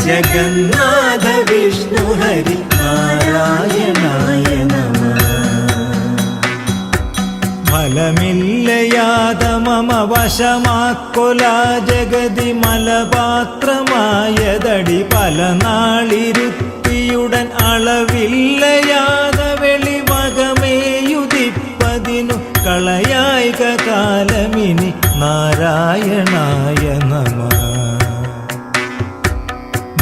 ജഗന്നാഥ വിഷ്ണു ഹരി നാരായണായ നമഃ. ഫലമില്ലയാത മമ വശമാക്കൊല ജഗതി മലപാത്രമായതടി പല നാളിരുത്തിയുടൻ അളവില്ലയാത വെളിമകമേയുദിപ്പതിനു കളയായിക കാലമിനി നാരായണായ നമഃ.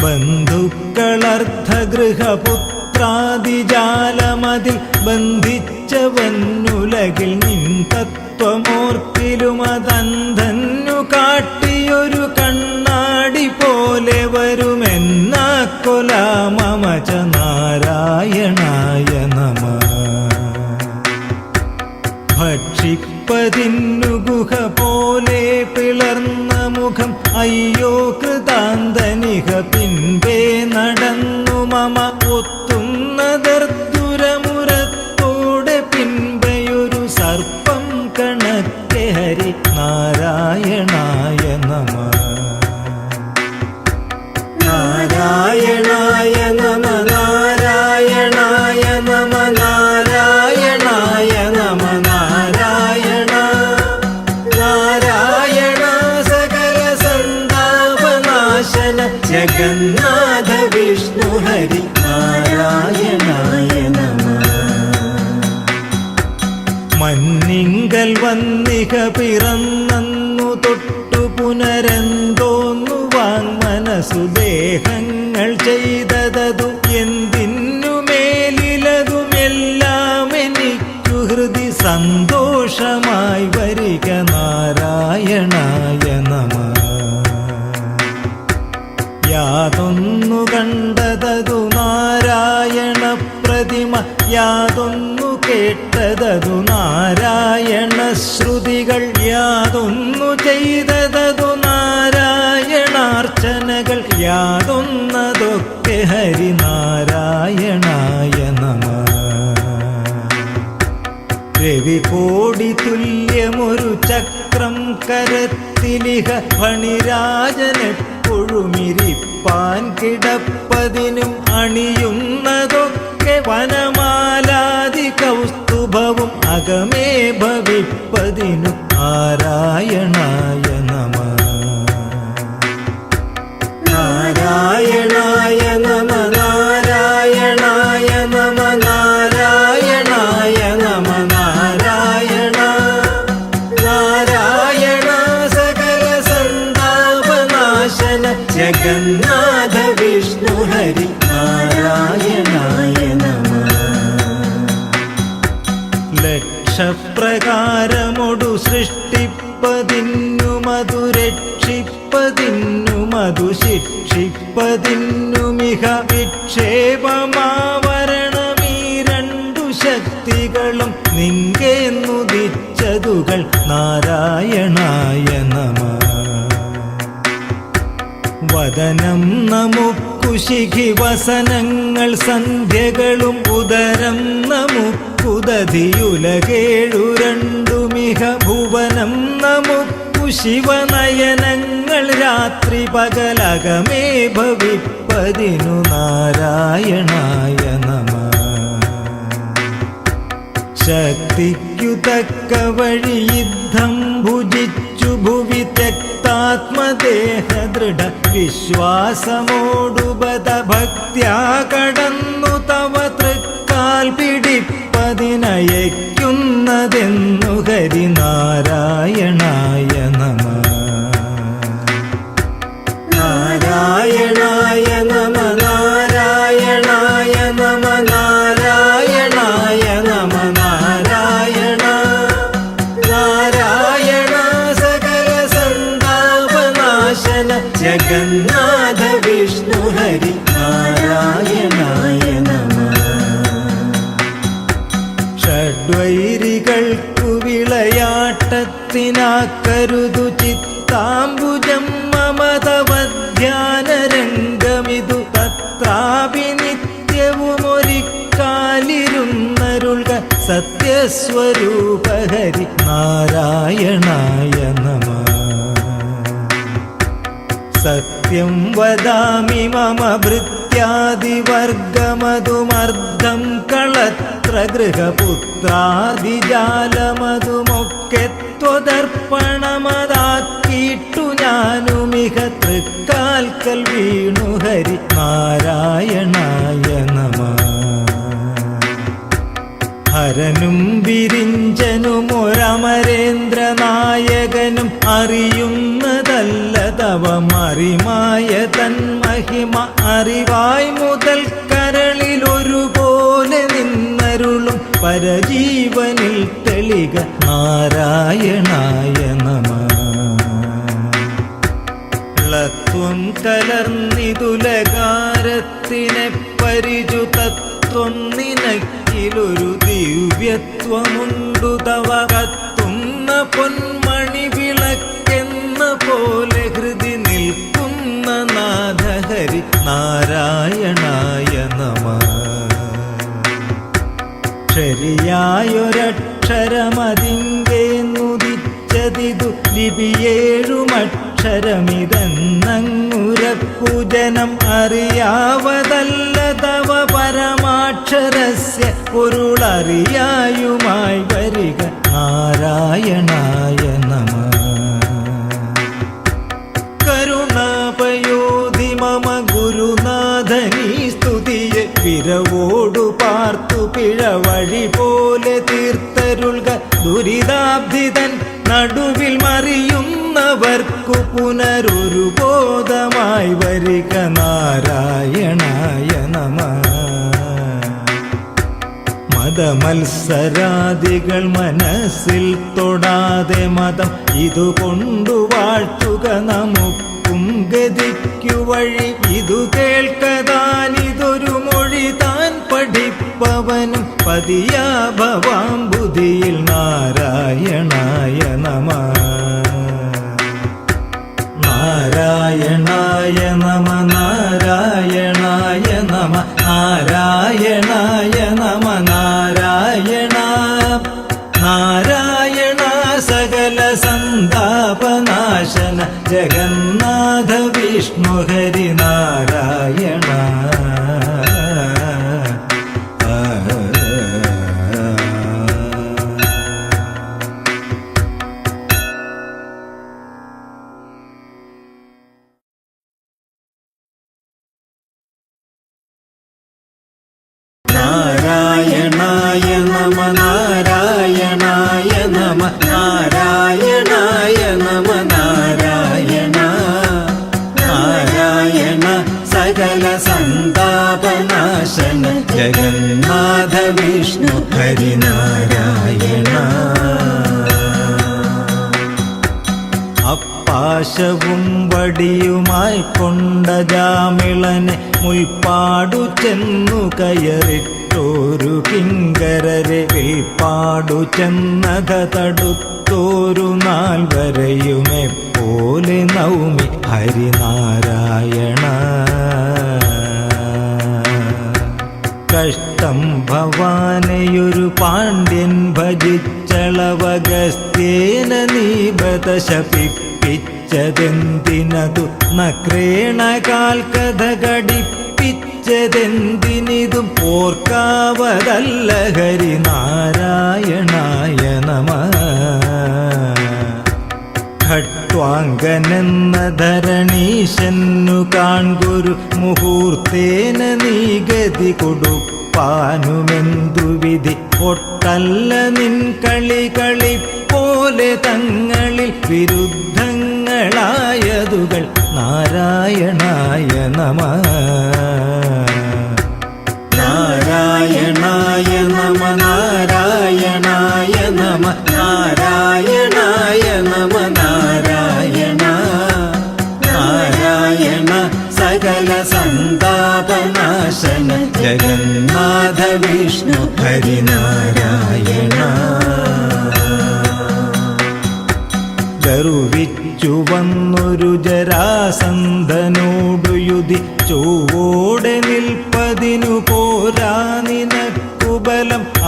ബന്ധുക്കളർദ്ധഗൃഹപുത്രാദിജാലമതിൽ ബന്ധിച്ചവന്നുലകിൽ നിൻ തത്വമോർത്തിലുമതന്ധന്നു കാട്ടിയൊരു കണ്ണാടി പോലെ വരുമെന്നാക്കൊല മമ ച നാരായണായ നമഃ. ഭക്ഷിപ്പതിന്നു ഗുഹ പോലെ പിളർന്ന മുഖം അയ്യോ കൃതാന്തനിക പിൻപേ നടന്നു മമ ഒത്തുന്നതർദുരമുരത്തോടെ പിൻപയൊരു സർപ്പം കണക്കെ ഹരി നാരായണായ നമഃ. നാരായണായ നമ നാരായണായ നമ നാരായണായ നമ നാരായണ നാരായണ സകല സന്താപനാശന ജഗന്നാഥ വിഷ്ണു ഹരി നാരായണായ നമഃ. മന്നിങ്കൽ വന്നിക പിറന്നു തൊട്ടു പുനരെന്തോന്നുവാൻ മനസ്സുദേഹങ്ങൾ ചെയ്തതു എന്തിനു മേലിലതുമെല്ലാം എനിക്കു ഹൃദി സന്തോഷമായി വരിക നാരായണായ നമഃ. യാതൊന്നു കണ്ടതതു നാരായണ പ്രതിമ യാതൊന്നു കേട്ടതതു നാരായണ ശ്രുതികൾ യാതൊന്നു ചെയ്തതതു നാരായണാർച്ചനകൾ യാതൊന്നതൊക്കെ ഹരിനാരായണായ നമഃ. രവികോടി തുല്യമൊരു ചക്രം കരത്തിലിഹ ഫണിരാജനെപ്പൊഴുമിരിപ്പാൻ കിടപ്പതിനും അണിയുന്നതൊക്കെ വനമാലാദി കൗസ്തുഭവും അകമേ ഭവിപ്പതിനു നാരായണായ നമഃ. നാരായണായ നമ നാരായണായ നമ നാരായണായ നമ നാരായണ നാരായണ സകല സന്താപനാശന ജഗന്നാഥ വിഷ്ണു ഹരി നാരായണായ നമഃ. ലക്ഷപ്രകാരമൊടു സൃഷ്ടിപ്പതിന്നു മധുരക്ഷിപ്പതിന്നു മധു ശിക്ഷിപ്പതിന്നുമിഹ വിക്ഷേപമാവരണമീ രണ്ടു ശക്തികളും നിങ്കേന്നുദിച്ചതുകൾ നാരായണായ നമഃ. വദനം നമുക്കുശിഖി വസനങ്ങൾ സന്ധ്യകളും ഉദരം നമുക്കുദതിയുലകേഴു രണ്ടുമിഹ ഭുവനം നമുക്കു ശിവനയനങ്ങൾ രാത്രി പകലകമേ ഭവിപ്പതിനു നാരായണായ നമഃ. ശക്തിക്കു തക്ക വഴി യുദ്ധം ഭുജിച്ചു ഭുവി ത്യക്താത്മദേഹ ദൃഢ വിശ്വാസമോടുപത ഭക്ത്യാ കടന്നു തവ തൃക്കാൽ പിടിപ്പതിനയക്കുന്നതെന്നു ഹരിനാരായണായ നമഃ. നാരായണായ നമ നാരായണായ നമ നാരായണായ നമ നാരായണ നാരായണ സകല സന്താപനാശന ജഗന്നാഥ വിഷ്ണു ഹരി നാരായണായ നമഃ. ഷഡ്വൈരികൾക്കു വിളയാട്ടത്തിനാക്കരുതു ചിത്താംബുജം മമതവധ്യാനരംഗമിതു തത്രാപി നിത്യവുമൊരിക്കാലിരുന്നരുൾക സത്യസ്വരൂപ ഹരി നാരായണായ നമഃ. സത്യം വദാമി മമ ഭൃത്യാദിവർഗമതുമർദ്ധം കളത്ര ഗൃഹപുത്രാദിജാലമതുമൊക്കെ ത്വദർപ്പണമതാക്കിയിട്ടു ഞാനുമിഹ തൃക്കാൽക്കൽ വീണു ഹരി നാരായണായ നമഃ. ഹരനും വിരിഞ്ചനുമൊരമരേന്ദ്രനായകനും അറിയുന്നതല്ല തവ മറിമായ തന്മഹിമ അറിവായി മുതൽ കരളിലൊരുപോലെ നിന്നരുളും പരജീവനിൽ തെളിക നാരായണായ നമഃ. ത്വം കലർന്നിതുലകാരത്തിനെ പരിചുതത്വം നിനക്കിലൊരു ദിവ്യത്വമുണ്ടു തവ കത്തുന്ന പൊന്മണി വിളക്കെന്ന പോലെ ഹൃദി നിൽക്കുന്ന നാഥഹരി നാരായണായ നമഃ. ശരിയായൊരക്ഷരമതിങ്കേന്നുദിച്ചതിതു ലിപിയേഴുമക്ഷരമിതെന്നങ്ങുരപ്പൂജനം അറിയാവതല്ല തവ പരമാക്ഷരസ്യ പൊരുളറിയായുമായി വരിക നാരായണായ നമഃ. കരുണാപയോധി മമ ഗുരുനാഥനീ സ്തുതിയെ വിരവോടു പാർത്തു പിഴവഴി പോലെ തീർത്തരുൾക ദുരിതാബ്ധിതൻ നടുവിൽ മറിയുന്നവർക്കു പുനരൊരു ബോധമായി വരിക നാരായണായ നമഃ. മതമത്സരാദികൾ മനസ്സിൽ തൊടാതെ മതം ഇതുകൊണ്ടു വാഴ്ത്തുക നമുക്കും ഗതിക്കു വഴി ഇതു കേൾക്കതാനിതൊരു മൊഴി താൻ പഠിപ്പവനും പതിയാ ഭവാം ബുദ്ധിയിൽ നാരായണായ നമഃ. നാരായണായ നമ നാരായണായ നമ നാരായണായ നമ നാരായണ നാരായണ സകല സന്താപനാശന ജഗന്നാഥ വിഷ്ണു ഹരി നാരായണ. നാരായണായ നമ നാരായണായ നമ നാരായണായ നമ നാരായണ നാരായണ സകല സന്താപനാശന ജഗന്നാഥ വിഷ്ണു ഹരി നാരായണ. അപ്പാശവും വടിയുമായി കൊണ്ട ജാമിളനെ മുൽപ്പാടു ചെന്നു കയറിട്ടോരു കിങ്കരരെ വിൽപ്പാടു ചെന്നത തടുത്തോരു നാൽവരെയുമെപ്പോലെ നൗമി ഹരിനാരായണ. കഷ്ടം ഭവാനെയൊരു പാണ്ഡ്യൻ ഭജിച്ചളവഗസ്ത്യേന നീബത ശപിപ്പിച്ചതെന്തിനതു നക്രേണകാൽ കഥ ഘടിപ്പിച്ചതെന്തിനിതും ഓർക്കാവതല്ല ഹരിനാരായണായ നമഃ. ഖട്വാങ്കനെന്ന ധരണീശന്നു കാൺകുരു മുഹൂർത്തേന നീ ഗതി കൊടുപ്പാനുമെന്തു വിധി ഒട്ടല്ല നിൻ കളി പോലെ തങ്ങളിൽ വിരുദ്ധങ്ങളായതുകൾ നാരായണായ നമഃ. നാരായണായ നമ നാരായണായ നമ നാരായണായ നമ നാരായണ നാരായണ സകല സന്താപനാശന ജഗന്നാഥ വിഷ്ണു ഹരിനാരായണ.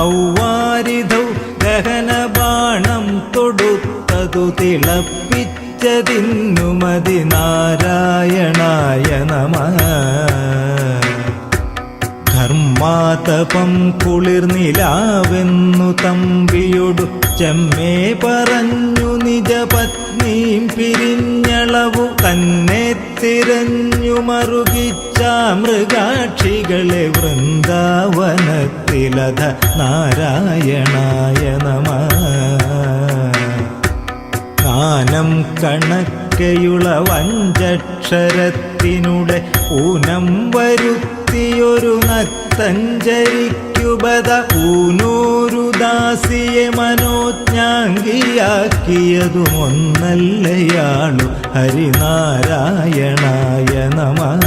ഔവാരിധൗ ഗഹനബാണം തൊടുത്തതു തിളപ്പിച്ചതിന്നുമതി നാരായണായ നമഃ. ധർമാതപം കുളിർനിലാവെന്നു തമ്പിയൊടു ചെമ്മേ പറഞ്ഞു നിജപത്നീം പിരിഞ്ഞളവു തന്നെ തിരഞ്ഞു മറുകിച്ച മൃഗാക്ഷികളെ വൃന്ദാവനത്തിലധ നാരായണായ നമഃ. കാനം കണക്കയുള്ള വഞ്ചക്ഷരത്തിനുടെ ഊനം വരുത്തിയൊരു നക്തഞ്ചരിക്കുബത ഊനൂരു ദാസിയെ മനോജ്ഞാംഗിയാക്കിയതുമൊന്നല്ലയാളു ഹരിനാരായണായ നമഃ.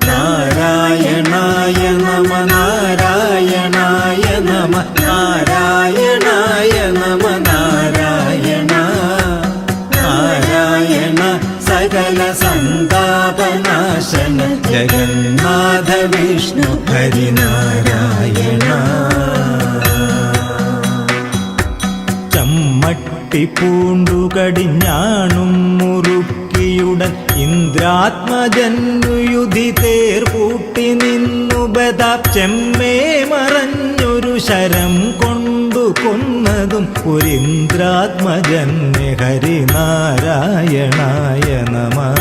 നാരായണായ നമ നാരായണായ നമ നാരായണായ നമ നാരായണ നാരായണ സകല സന്താപനാശന ജഗന്നാഥ വിഷ്ണു ഹരിനാരായണ. ചമ്മട്ടി പൂണ്ടുകടിഞ്ഞാണും മുറുക്കിയുടൻ ഇന്ദ്രാത്മജന്നുയുധി തേർപൂട്ടി നിന്നു ബദാ ചെമ്മേ മറഞ്ഞൊരു ശരം കൊണ്ടു കൊന്നതും ഒരിന്ദ്രാത്മജന്യ ഹരിനാരായണായ നമഃ.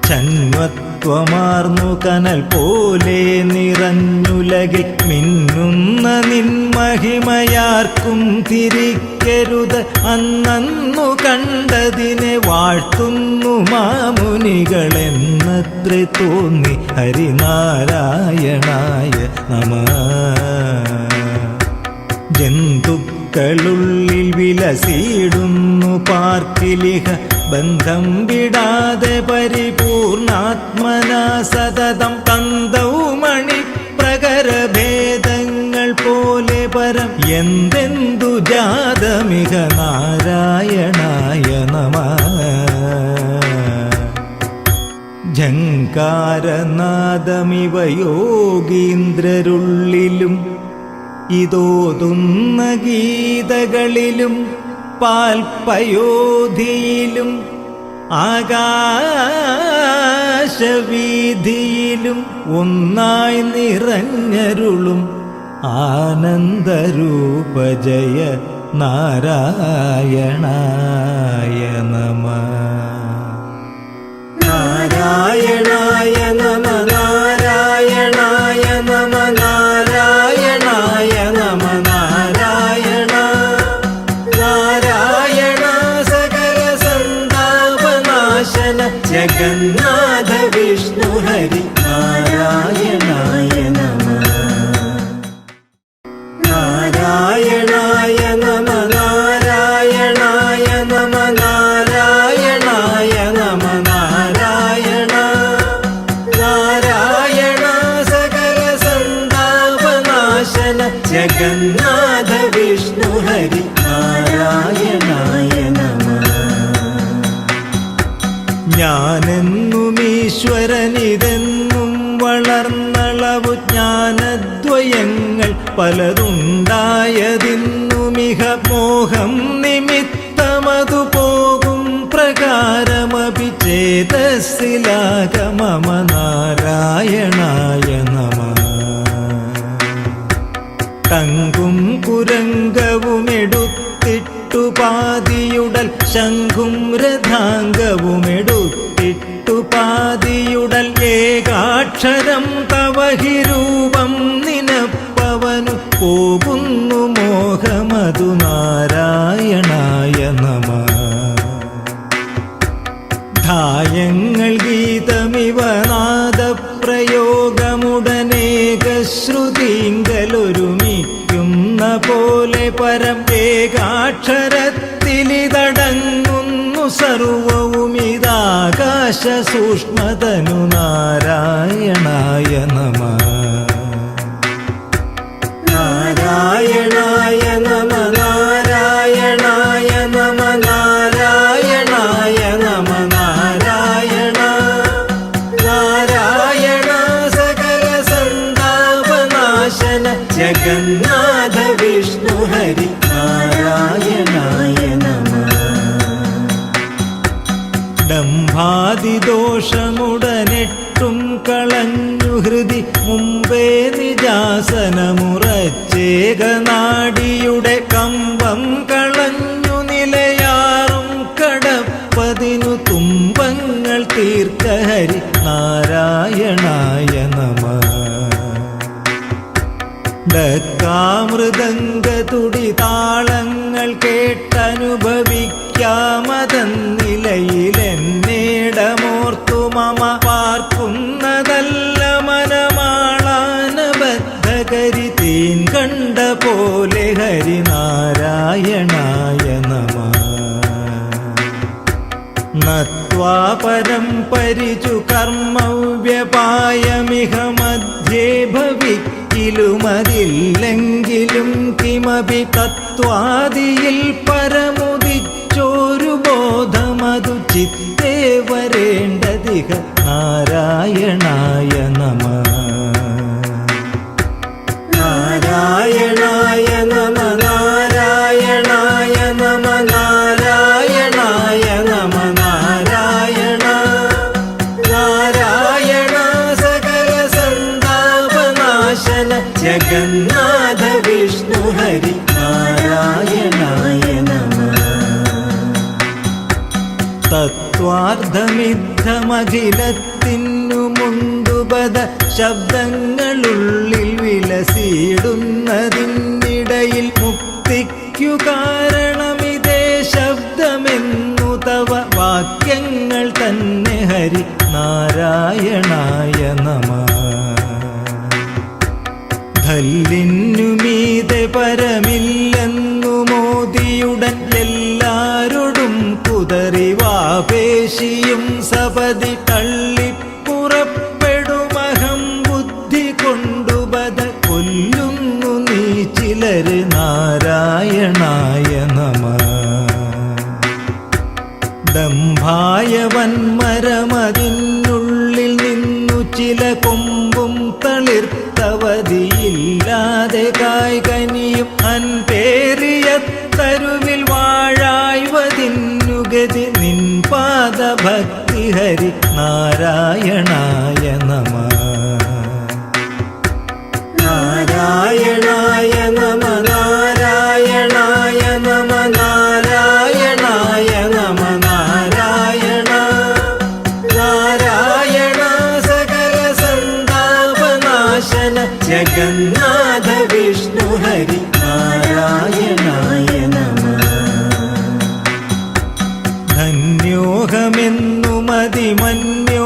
ചന്വത്വമാർന്നു കനൽ പോലെ നിറഞ്ഞുലകിൽ മിന്നുന്ന നിൻമഹിമയാർക്കും തിരിക്കരുത് അന്നു കണ്ടതിനെ വാഴ്ത്തുന്നു മാമുനികളെന്നത്ര തോന്നി ഹരിനാരായണായ നമഃ. ജന്തുക്കളുള്ളിൽ വിലസിടുന്നു പാർക്കിലിഹ ബന്ധം വിടാതെ പരിപൂർണാത്മനാ സതതം തന്തൗ മണി പ്രകരഭേദങ്ങൾ പോലെ പരം എന്തെന്തു ജാതമിക നാരായണായ നമഃ. ഝങ്കാരനാദമിവ യോഗീന്ദ്രരുള്ളിലും ഇതോതുന്ന ഗീതകളിലും പാൽപയോധിയിലും ആകാശവീതിയിലും ഒന്നായി നിറഞ്ഞരുളും ആനന്ദരൂപജയ നാരായണായ നമഃ. നാരായണായ നമ നാരായണായ നമ നാരായണായ നമ നാരായണ നാരായണ സകല സന്താപനാശന ജഗന്നാഥ വിഷ്ണു ഹരി നാരായണായ നമഃ. നാരായണായ നമ നാരായണായ നമ നാരായണായ നമ നാരായണ നാരായണ സകല സന്താപനാശന ജഗന്നാഥ വിഷ്ണു ഹരി നാരായണായ നമഃ. ഞാനെന്നും ഈശ്വരനിതെന്നും വളർന്നളവു ജ്ഞാനദ്വയങ്ങൾ പലതുണ്ടായതിന്നുമിഹ മോഹം നിമിത്തമതു പോകും പ്രകാരമപി ചേതസ്സിലാഗമമ നാരായണായ നമഃ. ടങ്കും കുരംഗവുമെടുത്തിട്ടു പാതിയുടൽ ശംഖും രഥാംഗവുമെടുത്തിട്ടു പാതിയുടൽ ഏകാക്ഷരം തവഹി രൂപം നിനപ്പവനു പോകുന്നു മോഹമതു നാരായണായ നമഃ. ധായങ്ങൾ ഗീതമിവ നാദപ്രയോഗമുടനേകശ്രുതിങ്കലൊരുമിക്കുന്ന പോലെ പരം ഏകാക്ഷരത്തിലിതടങ്ങുന്നു സർവവുമിതാകാശ സൂക്ഷ്മതനു നാരായണായ നമഃ. നാരായണായ നമ നാരായണായ നമ നാരായണായ നമ നാരായണ നാരായണ സകല ജഗന്നാഥ വിഷ്ണു ഹരി നാരായണായ നമഃ. ഡംഭാതിദോഷമുടനെട്ടും കളഞ്ഞു ഹൃദി മുമ്പേ നിജാസനമുറച്ചേകനാടിയുടെ കമ്പം കളഞ്ഞു നിലയാറും കടപ്പതിനു തുമ്പങ്ങൾ തീർക്ക ഹരി നാരായണായ നമഃ. ഡക്കാമൃദംഗതുടി താളങ്ങൾ കേട്ടനുഭവിക്കാമതന്നിലയിലെന്നേടമോർത്തു മമ പാർക്കുന്നതല്ല മനമാളാനബദ്ധകരി തീൻ കണ്ട പോലെ ഹരിനാരായണായ നമഃ. നത്വാ പരം പരിചു കർമ്മവ്യപായമിഹ മധ്യേ ഭവിക്കിലുമതില്ലെങ്കിലും കിമപി തത്വാദിയിൽ പരമുദിച്ചോരു ബോധമതു ചിത്തേ വരേണ്ടതിഹ നാരായണായ നമഃ. നാരായണായ നമ നാരായണായ നമ നാരായണായ നമ നാരായണ നാരായണ സകല സന്താപനാശന ജഗന്നാഥ വിഷ്ണു ഹരി നാരായണായ നമഃ. തത്വാർത്ഥമിദ്ധമഖിലത്തിനു മുണ്ടുപദ ശബ്ദങ്ങളുള്ളിൽ വിലസിടുന്നതിനിടയിൽ മുക്തിക്കു കാരണമിതേ ശബ്ദമെന്നു തവ വാക്യങ്ങൾ തന്നെ ഹരി നാരായണായ നമഃ. ധല്ലിന്നു മീതെ പരമില്ലെന്നു മോദിയുടൻ എല്ലാരോടും കുതറിവാപേശിയും സപതി തള്ളിപ്പുറപ്പെടുമഹം ബുദ്ധി കൊണ്ടുപത കൊല്ലുന്നു നീ ചിലര് നാരായണായ നമഃ. ദംഭായ വന്മരമതിനുള്ളിൽ നിന്നു ചില കൊമ്പും തളിർത്തവതിയില്ലാതെ കായ്കനിയും അൻപേറിയ തരുവിൽ വാഴായ്വതിന്നു ഗതി നിൻ പാദഭക്തി ഹരി നാരായണായ നമഃ. നാരായണായ നമ നാരായണായ നമ നാരായണായ നമ നാരായണ നാരായണ സകല സന്താപനാശന ജഗന്നാഥ വിഷ്ണു ഹരി നാരായണായ നമഃ. ധന്യോഹമെന്നുമതി മന്യോഹമെന്നുമതി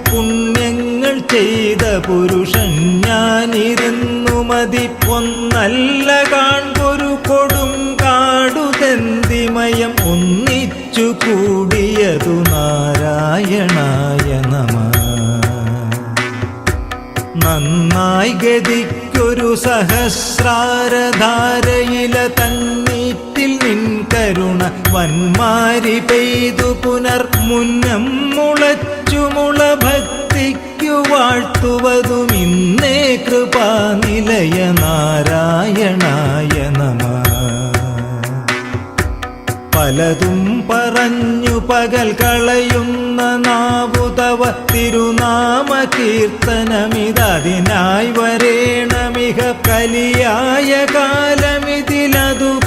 പുണ്യങ്ങൾ ചെയ്ത പുരുഷൻ ഞാനിരുന്നുമതി ഒന്നല്ല കാൺപൊരു കൊടും കാടുതെന്തിമയം ഒന്നിച്ചു കൂടിയതു നാരായണായ നമഃ. നന്നായി ഗതിക്കൊരു സഹസ്രാരധാരയില തന്നീറ്റിൽ നിൻ കരുണ വന്മാരി പെയ്തു പുനർമുന്നം മുളച്ചു മുള ഭക്തിക്കു വാഴ്ത്തുവതും ഇന്നേ കൃപാനിലയ നാരായണായ നമഃ. പലതും പറഞ്ഞു പകൽ കളയുന്ന നാവുതവ തിരുനാമ കീർത്തനമിതതിനായി വരേണമിഹ കലിയായ കാലമിതിലതുകൊണ്ടു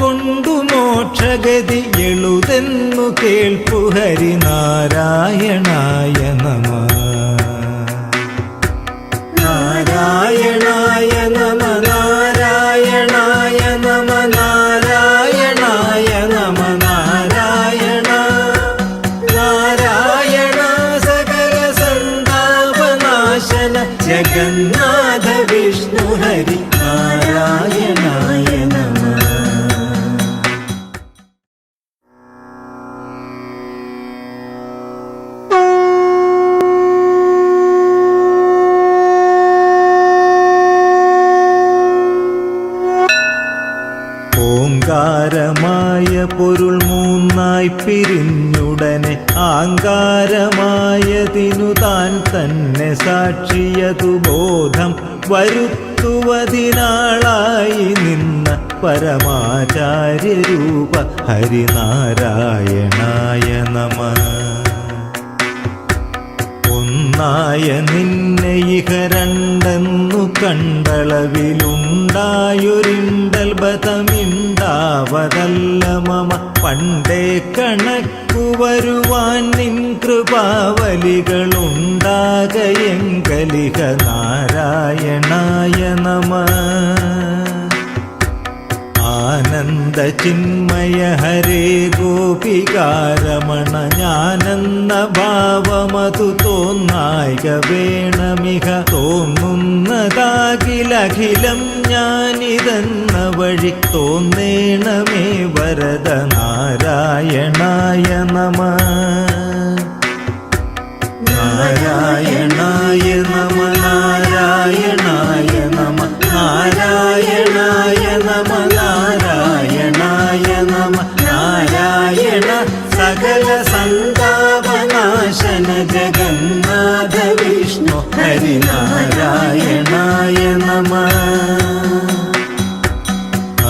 മോക്ഷഗതി എളുതെന്നു കേൾപ്പു ഹരി നാരായണായ നമഃ. നാരായണായ നമ നാരായണായ നമ നാരായണായ നമ നാരായണ നാരായണ സകല സന്താപനാശന ജഗന്നാഥ വിഷ്ണു ഹരി നാരായണായ നമഃ. ഓംകാരമായ പൊരുൾ മൂന്നായി പിരിഞ്ഞുടനെ ആങ്കാരമായതിനു താൻ തന്നെ സാക്ഷിയതു ബോധം വരുത്തി വരുത്തുവതിനാളായി നിന്ന പരമാചാര്യരൂപ ഹരിനാരായണായ നമഃ. ഒന്നായ നിന്നെ ഇഹ രണ്ടെന്നു കണ്ടളവിലുണ്ടായൊരിണ്ടൽബതമിണ്ടാവതല്ല മമ. പണ്ടേ കണക്കു വരുവാൻ നിൻ കൃപാവലികളുണ്ടാകയെങ്കലിഹ നാരായണായ നമഃ. ആനന്ദ ചിന്മയ ഹരേ ഗോപികാരമണ ഞാനെന്ന ഭാവമതു തോന്നായിക വേണമിഹ. തോന്നുന്നതാകിലഖിലം ഞാനിതെന്ന വഴി തോന്നേണമേ വരദ നാരായണായ നമഃ. നാരായണായ നമഃ നാരായണായ നമഃ നാരായണായ നമഃ നാരായണായ നമഃ. നാരായണ സകല സന്താപനാശന ജഗന്നാഥ വിഷ്ണു ഹരിനാരായണായ നമഃ.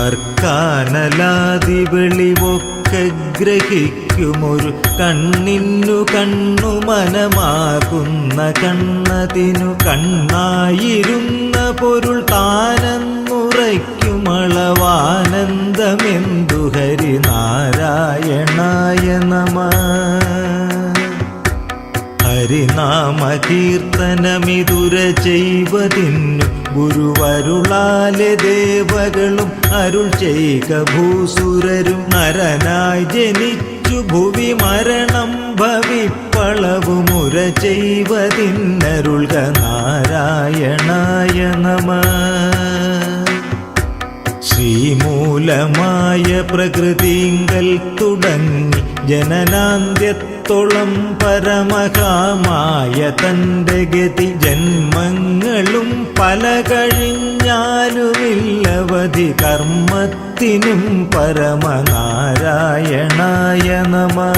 അർക്കാനലാദി വെളിവൊക്കെ ഗ്രഹിക്കുമൊരു കണ്ണിന്നു കണ്ണു മനമാകുന്ന കണ്ണതിനു കണ്ണായിരുന്ന പൊരുൾ താനെന്നുറയ്ക്കുമളവാനന്ദമെന്തു ഹരിനാരായണായ നമഃ. ഹരിനാമകീർത്തനമിതുര ചെയ്വതിന്നു ഗുരുവരുളാലെ ദേവകളും അരുൾ ചെയ്ക ഭൂസുരരും. നരനായി ജനിച്ചു ഭുവി മരണം ഭവിപ്പളവുമുര ചെയ്വതിന്നരുൾക നാരായണായ നമഃ. ശ്രീമൂലമായ പ്രകൃതിങ്കൽ തുടങ്ങി ജനനാന്ത്യത്തോളം പരമകാമായ തന്റെ ഗതി. ജന്മങ്ങളും പല കഴിഞ്ഞാലുമില്ലവധി കർമ്മത്തിനും പരമനാരായണായ നമഃ.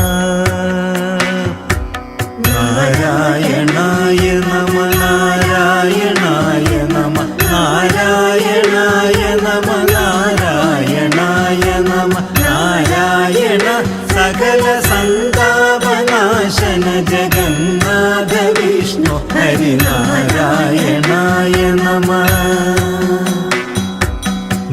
നാരായണായ നമഃ നാരായണായ നമഃ നാരായണായ നമഃ നാരായണായ നമഃ. നാരായണ സകല സന്താപനാശന ജഗന്നാഥ വിഷ്ണു ഹരിനാരായണായ നമഃ.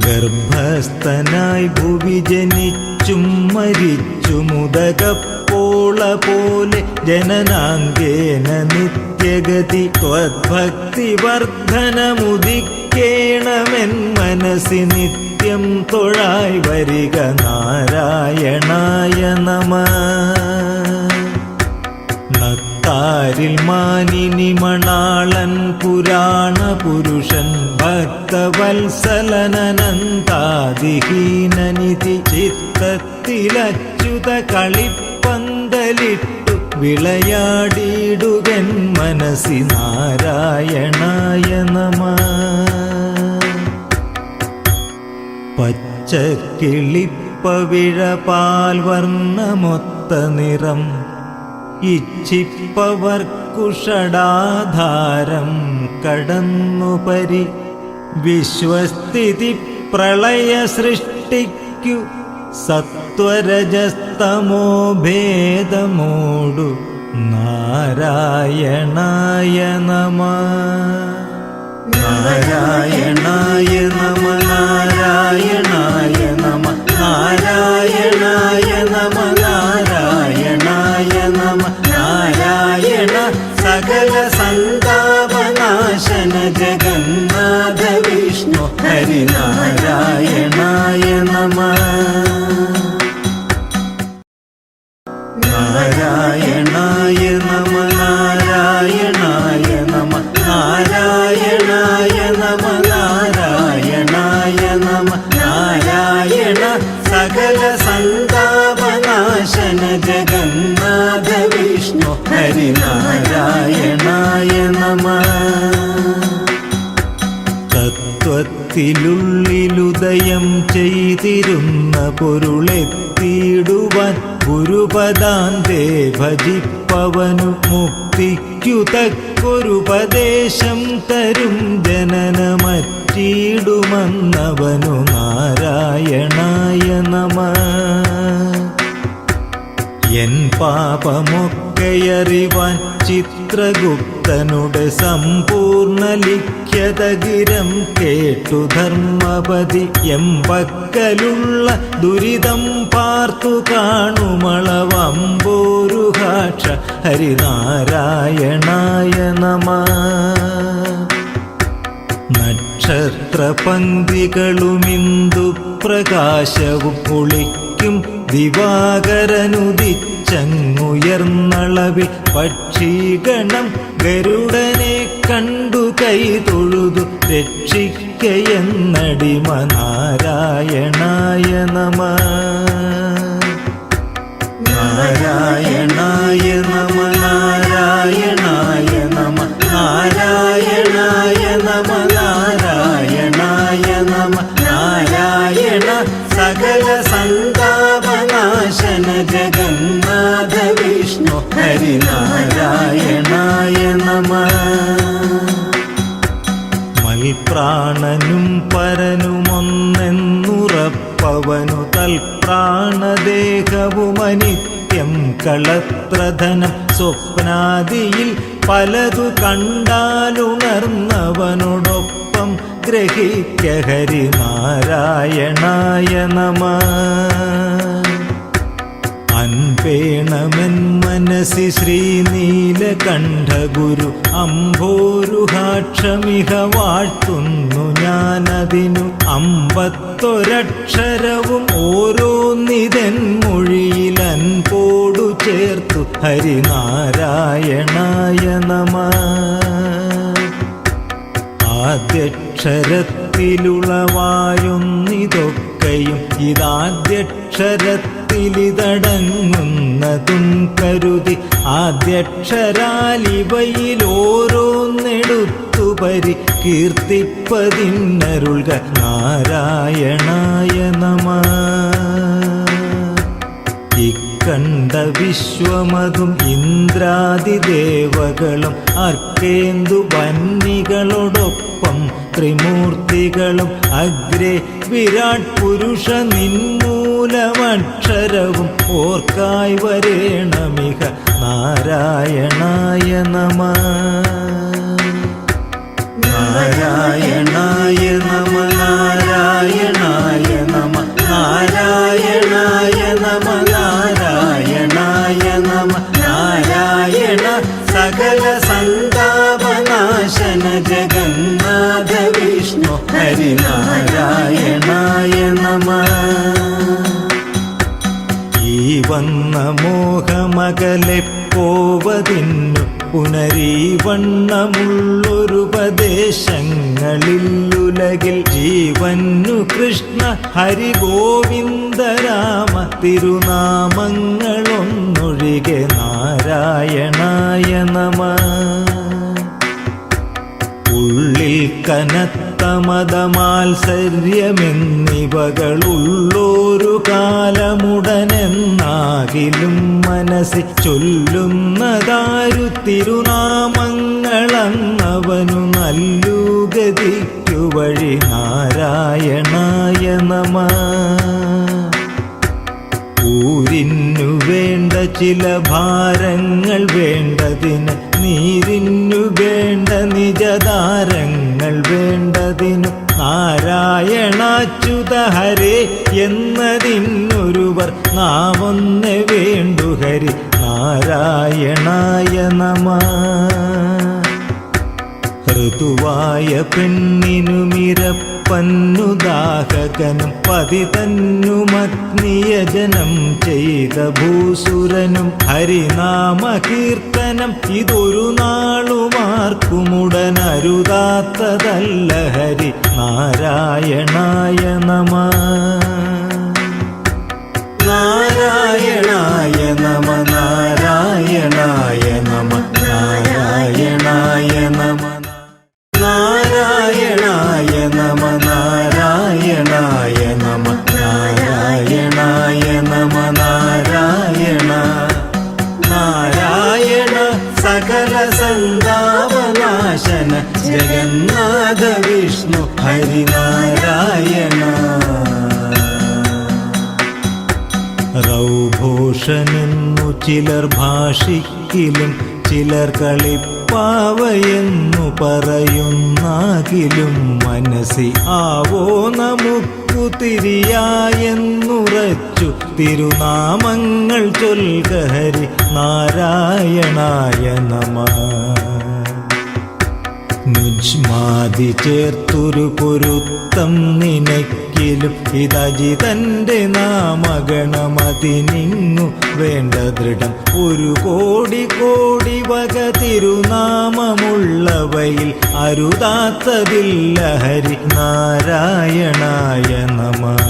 ഗർഭസ്ഥനായി ഭുവി ജനിച്ചും മരിച്ചുമുദകപ്പോള പോലെ ജനനാങ്കേന നിത്യഗതി. ത്വദ്ഭക്തി വർദ്ധനമുദിക്കേണമെൻ മനസ്സി നിത്യം തൊഴായി വരിക നാരായണായ നമഃ. നത്താരിൽ മാനിനി മണാളൻ പുരാണ പുരുഷൻ ഭക്തവത്സലനനന്താദിഹീനനിധി. ചിത്തത്തിലച്യുത കളിപ്പന്തലിട്ടു വിളയാടിയിടുകൻ മനസ്സി നാരായണായ നമഃ. പച്ചക്കിളിപ്പവിഴപാൽ വർണ്ണമൊത്ത നിറം ഇച്ഛിപ്പവർക്കുഷടാധാരം കടന്നുപരി. വിശ്വസ്ഥിതി പ്രളയ സൃഷ്ടിക്കു സത്വരജസ്തമോ ഭേദമോടു നാരായണായ നമഃ. നാരായണായ നമഃ നാരായണായ നമഃ നാരായണായ നമഃ നാരായണായ നമഃ. നാരായണ സകല സന്താപനാശന ജഗന്നാഥ വിഷ്ണു ഹരിനാരായണായ നമഃ. നാരായണായ നമഃ നാരായണായ നമഃ നാരായണായ നമഃ നാരായണായ നമഃ. നാരായണ സകല സന്താപനാശന ജഗന്നാഥ വിഷ്ണു ഹരിനാരായണായ നമഃ. തത്വത്തിലുള്ളിലുദയം ചെയ്തിരുന്ന പൊരുളെത്തിയിടുവാൻ ഗുരുപദാന്തേ ഭജിപ്പവനു മുക്തിക്കു തക്കൊരുപദേശം തരും ജനനമറ്റ വന്നവനു നാരായണായ നമഃ. എൻ പാപമൊക്കെയറിവാൻ ചിത്രഗുപ്തനുടെ സമ്പൂർണ്ണ ലിഖ്യതഗിരം കേട്ടു ധർമ്മപതി എമ്പക്കലുള്ള ദുരിതം പാർത്തു കാണുമളവമ്പോരുഹാക്ഷ ഹരിനാരായണായ നമഃ. നക്ഷത്രപംക്തികളുമിന്ദു പ്രകാശവും ഒളിക്കും ദിവാകരനുദിച്ചങ്ങുയർന്നളവിൽ പക്ഷിഗണം ഗരുഡനെ കണ്ടു കൈ തൊഴുതു രക്ഷിക്കയെന്നടിമ നാരായണായ നമഃ. നാരായണായ നമഃ നാരായണായ നമഃ നാരായണായ നമഃ നാരായണായ നമഃ. നാരായണ സകല സന്താപനാശന ജഗന്നാഥ വിഷ്ണു ഹരിനാരായണായ നമഃ. മൽപ്രാണനും പരനുമൊന്നെന്നുറപ്പവനു തൽപ്രാണദേഹവുമനിത്യം കളത്രധനം സ്വപ്നാദിയിൽ പലതു കണ്ടാലുണർന്നവനോടൊപ്പം ഗ്രഹിക്ക ഹരിനാരായണായ നമഃ. അൻപേണമെൻ മനസി ശ്രീനീലകണ്ഠഗുരു അംഭോരുഹാക്ഷമിഹ വാഴ്ത്തുന്നു ഞാനതിനു. അമ്പത്തൊരക്ഷരവും ഓരോന്നിതൻ മൊഴിയിലൻപോടു ചേർത്തു ഹരിനാരായണായ നമഃ. ആദ്യക്ഷരത്തിലുളവായൊന്നിതൊക്കെയും ഇതാദ്യക്ഷരത്തിലിതടങ്ങുന്നതും കരുതി ആദ്യക്ഷരാലിവയിലോരോന്നെടുത്തു പരികീർത്തിപ്പതിന്നരുൾക നാരായണായ നമഃ. ഇക്കണ്ട വിശ്വമതും ഇന്ദ്രാദിദേവകളും അർക്കേന്ദു വന്നികളോടൊപ്പം ത്രിമൂർത്തികളും അഗ്രേ വിരാട് പുരുഷ നിന്മൂലമക്ഷരവും ഓർക്കായി വരേണമിഹ നാരായണായ നമഃ. നാരായണായ നമഃ നാരായണായ നമഃ നാരായണായ നമഃ നാരായണായ നമഃ. നാരായണ സകല സന്താപനാശന ജഗന്നാഥ വിഷ്ണു ഹരിനാരായണായ നമഃ. ഈ വന്ന മോഹമകലെ പോവതിന്നു പുനരീവണ്ണമുള്ളൊരുപദേശങ്ങളിലുലകിൽ ജീവന്നു കൃഷ്ണ ഹരി ഗോവിന്ദ രാമ തിരുനാമങ്ങളൊന്നൊഴികെ നാരായണായ നമഃ. ഉള്ളിൽ കനത്ത മതമാത്സര്യമെന്നിവകളുള്ളൊരു കാലമുടനെന്നാകിലും മനസ്സിൽ ചൊല്ലുന്നതാരു തിരുനാമങ്ങളന്നവനു നല്ലു ഗതിക്കു വഴി നാരായണായ നമഃ. ഊരിന്നു വേണ്ട ചില ഭാരങ്ങൾ വേണ്ടതിന് നീരിന്നു വേണ്ട നിജതാരങ്ങൾ വേണ്ടതിനു നാരായണാച്യുത ഹരേ എന്നതിനൊരുവർ നാമൊന്നെ വേണ്ടു ഹരി നാരായണായ നമഃ. ഋതുവായ പെണ്ണിനുമിരപ്പന്നുദാഹകനും പതിതന്നുമഗ്നിയജനം ചെയ്ത ഭൂസുരനും ഹരിനാമകീർത്തനം ഇതൊരു നാളുമാർക്കുമുടനരുതാത്തതല്ല ഹരി നാരായണായ നമഃ. നാരായണായ നമഃ നാരായണായ നമഃ നാരായണായ നമഃ നാരായണായ നമഃ നാരായണായ നമഃ നാരായണായ നമഃ നാരായണ നാരായണ സകല സന്താപനാശന ജഗന്നാഥ ജഗന്നാഥ വിഷ്ണു ഹരിനാരായണ. റൗഘോഷനെന്നു ചിലർ ഭാഷിക്കിലും ചിലർ കളിപ്പാവയെന്നു പറയുന്നാകിലും മനസ്സി ആവോ നമുക്കു തിരിയായെന്നുറച്ചു തിരുനാമങ്ങൾ ചൊൽക ഹരി നാരായണായ നമഃ. നുജ്മാതി ചേർത്തൊരു പൊരുത്തം നിനക്കിലും ഇതജിതന്റെ നാമഗണമതിനിങ്ങു വേണ്ട ദൃഢം. ഒരു കോടി കോടി വക തിരുനാമമുള്ളവയിൽ അരുതാത്തതില്ല ഹരി നാരായണായ നമഃ.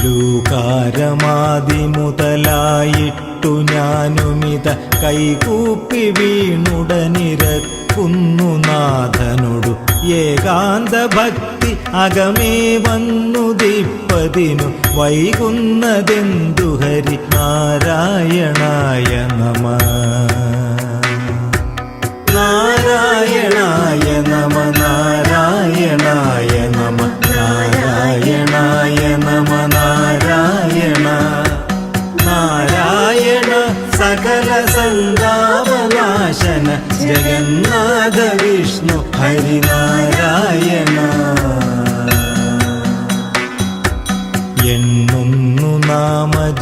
ലൂകാരമാദി മുതലായിട്ടു ഞാനുമിത കൈകൂപ്പി വീണുടനിരക്കുന്നു നാഥനോടു ഏകാന്ത ഭക്തി അകമേ വന്നു ദീപ്പതിനു വൈകുന്നതെന്തു ഹരി നാരായണായ നമഃ. നാരായണായ നമ നാരായണായ നമ നാരായണായ നമ നാരായണ. നാരായണ സകല സന്താപനാശന ജഗന്നാഥ വിഷ്ണു ഹരിനാരായണ. എണ്ണുന്നു നാമജപരാഗാദി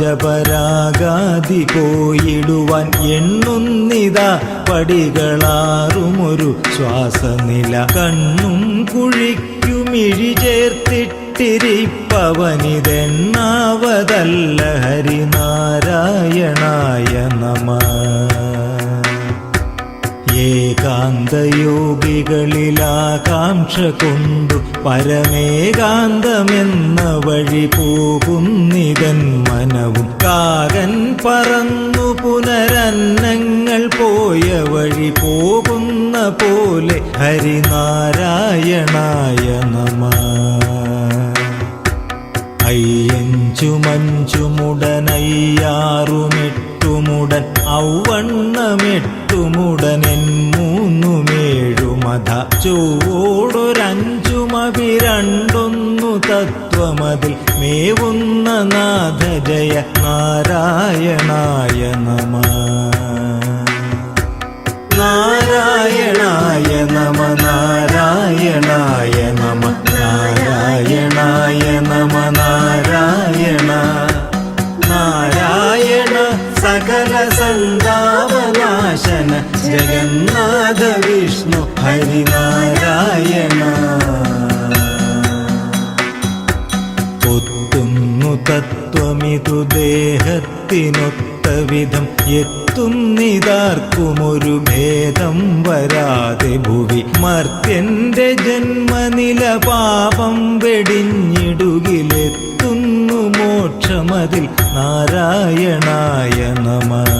പോയിടുവാൻ എണ്ണുന്നിതാ പടികളാറുമൊരു ശ്വാസനില. കണ്ണും കുഴിക്കുമിഴി ചേർത്തിട്ടിരിപ്പവനിതെണ്ണാവതല്ല ഹരിനാരായണായ നമഃ. ഏകാന്തയോഗികളിലാകാംക്ഷ കൊണ്ടു പരമേകാന്തമെന്ന വഴി പോകുന്നിതൻ മനവും കാകൻ പറന്നു പുനരന്നങ്ങൾ പോയ വഴി പോകുന്ന പോലെ ഹരിനാരായണായ നമഃ. അയ്യഞ്ചു മഞ്ചുമുടനയ്യാറുമെട്ടുമുടൻ ഔവണ്ണമെട്ടുമുടനെൻ മൂന്നുമേഴുമധ ചൊവ്വോടൊരഞ്ചുമവിരണ്ടൊന്നു തത്വമതിൽ മേവുന്ന നാഥ ജയ നാരായണായ നമഃ. നാരായണായ നമ നാരായണായ നമ നാരായണായ നമ നാരായണ. നാരായണ സകല സന്താപനാശന ജഗന്നാഥ വിഷ്ണു ഹരിനാരായണ. ഒത്തുന്നു തത്വമിതു ദേഹത്തിനൊത്ത വിധം എത്തുന്നിതാർക്കുമൊരു ഭേദം വരാതെ ഭുവി. മർത്യന്റെ ജന്മനില പാപം വെടിഞ്ഞിടുകിലെത്തുന്നു മോക്ഷമതിൽ നാരായണായ നമഃ.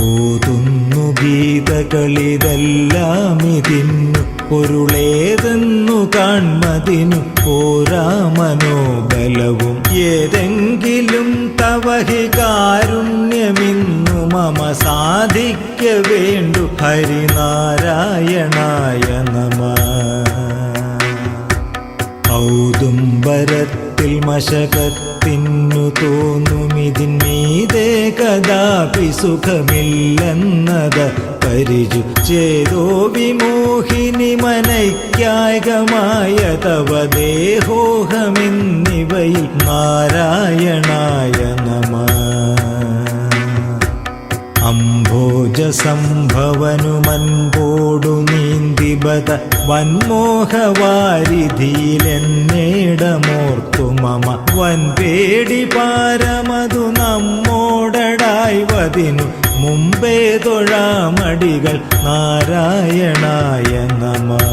ഓതുന്നു ഗീതകളിതെല്ലാമിതിന്നു പൊരുളേതെന്നു കാൺമതിനു പോരാ മനോബലവും. ഏതെങ്കിലും തവഹി കാരുണ്യമിന്നു മമ സാധിക്ക വേണ്ടു ഹരിനാരായണായ നമഃ. ഔദുംബരത്തിൽ മശകത്തിന്നു തോന്നുമിതിന്മീതേ കദാപി സുഖമില്ലെന്നത് പരിചു ചേതോ വിമോഹിനി മനൈക്യായകമായ തവ ദേഹോഹമെന്നിവയിൽ നാരായണായ നമഃ. അംഭോജ സംഭവനുമൻപോടു നീന്തിബത വന്മോഹവാരിധിയിലെന്നേടമോർത്തു മമ വൻപേടി പാരമതു നമ്മോടടായി വതിനു മുമ്പേ തൊഴാമടികൾ നാരായണായ നമഃ.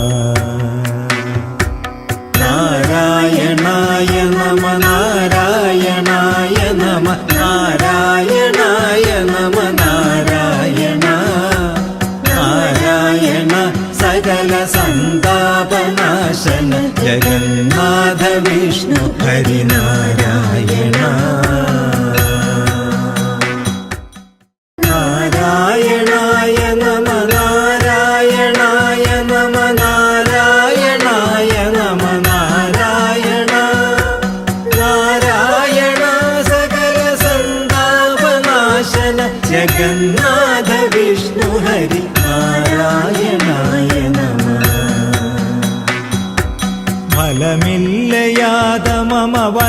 നാരായണായ നമ നാരായണായ നമ നാരായണായ നമ നാരായണ. നാരായണ സകല സന്താപനാശന ജഗന്നാഥ വിഷ്ണു ഹരിനാരായണ. നാരായണായ നമ നാരായണ.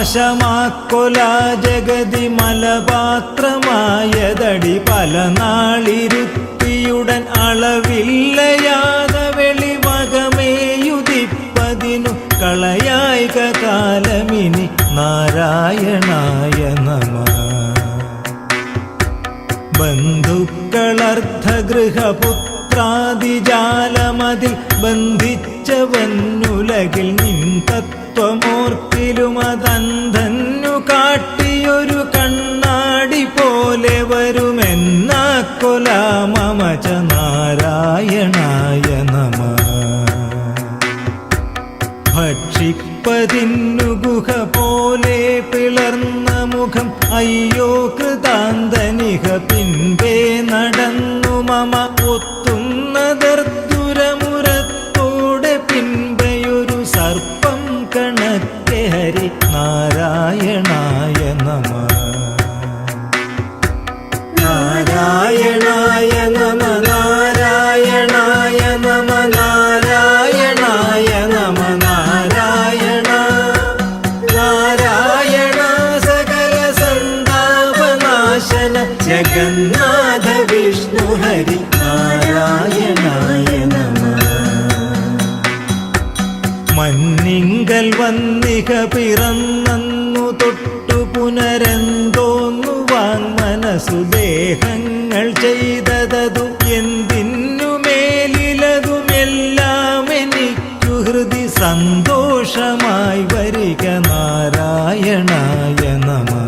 നാശമാക്കൊല ജഗതി മലപാത്രമായതടി പല നാളിരുത്തിയുടൻ അളവില്ലയാത വെളിവകമേയുദിപ്പതിനു കളയായിക കാലമിനി നാരായണായ നമഃ. ബന്ധുക്കളർദ്ധഗൃഹപുത്രാദിജാലമതിൽ ബന്ധിച്ചവന്നുലകിൽ നിൻ തത്വമോർക്കിലുമതന്ധന്നു കാട്ടിയൊരു കണ്ണാടി പോലെ വരുമെന്നാക്കൊല മമ ച നാരായണായ നമഃ. ഭക്ഷിപ്പതിന്നു ഗുഹ പോലെ പിളർന്ന മുഖം അയ്യോ കൃതാന്തനിഹ പിൻപേ നടന്നു മമ ഒത്തുന്നതർദുരമുരത്തോടെ പിൻപയൊരു സർപ്പം കണക്കെ ഹരി നാരായണായ നമഃ. നാരായണായ നമ നാരായണായ നമ നാരായണായ നമ നാരായണ നാരായണ സകല സന്താപനാശന ജഗന്നാഥ വിഷ്ണു ഹരി നാരായണായ നമ. മന്നിങ്കൽ വന്നിക പിറന്നു തൊട്ടു പുനരെന്തോന്നുവാൻ മനസ്സു ദേഹങ്ങൾ ചെയ്തതു എന്തിനു മേലിലതുമെല്ലാം എനിക്കു ഹൃദി സന്തോഷമായി വരിക നാരായണായ നമഃ.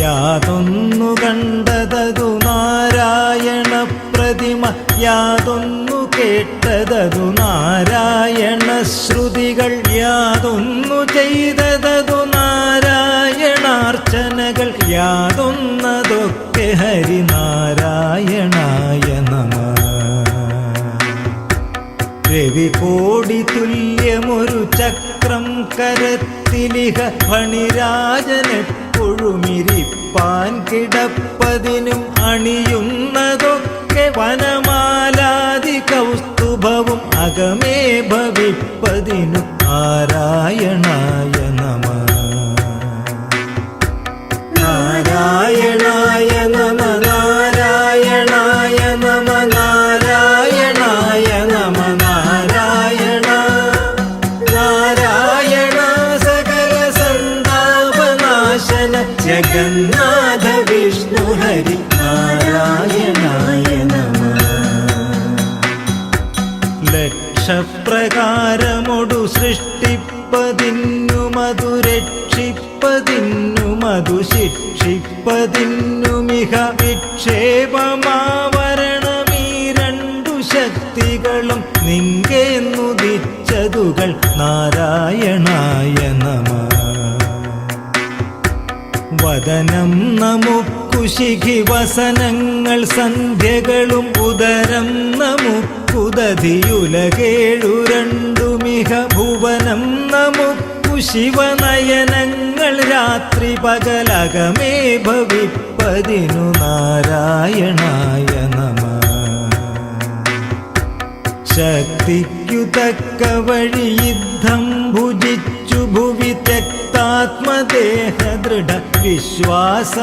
യാതൊന്നു കണ്ടതതു നാരായണ പ്രതിമ യാതൊന്നു കേട്ടതതു നാരായണ ശ്രുതികൾ യാതൊന്നു ചെയ്തതതു നാരായണാർച്ചനകൾ യാതൊന്നതൊക്കെ ഹരിനാരായണായ നമഃ. രവികോടി തുല്യമൊരു ചക്രം കരത്തിലിഹ ഫണിരാജനെപ്പൊഴുമിരിപ്പാൻ കിടപ്പതിനും അണിയുന്നതൊക്കെ വനമാലാദി കൗസ്തുഭവും അകമേ ഭവിപ്പതിനു നാരായണായ നമഃ. നാരായണായ നമ നാരായണായ നമ നാരായണായ നമ നാരായണ നാരായണ സകല സന്താപനാശന ജഗന്നാഥ വിഷ്ണു ഹരി നാരായണായ നമ. ലക്ഷപ്രകാരമൊടു സൃഷ്ടിപ്പതിന്നു മധു രക്ഷിപ്പതിന്നു മധു ശിക്ഷിപ്പതിന്നുമിഹ വിക്ഷേപമാവരണമീ രണ്ടു ശക്തികളും നിങ്കേന്നുദിച്ചതുകൾ നാരായണായ നമഃ. വദനം നമുക്കു ശിഖിവസനങ്ങൾ സന്ധ്യകളും ഉദരം നമുക്കുദതിയുലകേഴു രണ്ടുമിഹ ഭുവനം നമുക്കു ശിവനയനങ്ങൾ രാത്രി പകലകമേ ഭവിപ്പതിനു നാരായണായ നമഃ. ശക്തിക്കു തക്ക വഴി യുദ്ധം ഭുജിച്ചു ഭുവി ത്യക്താത്മദേഹ ദൃഢ വിശ്വാസമോടുപത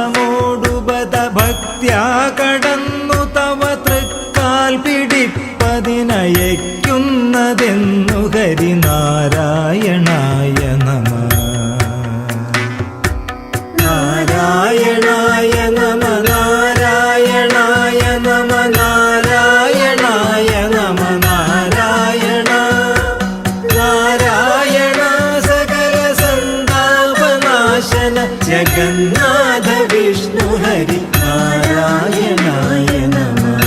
ഭക്ത്യാ കടന്നു തവ തൃക്കാൽ പിടിപ്പതിനയക്കുന്നതെന്നു ഹരിനാരായണായ നമഃ. നാരായണായ നമ നാരായണായ നമ നാരായണായ നമ നാരായണ നാരായണ സകല സന്താപനാശന ജഗന്നാഥ വിഷ്ണു ഹരി നാരായണായ നമഃ.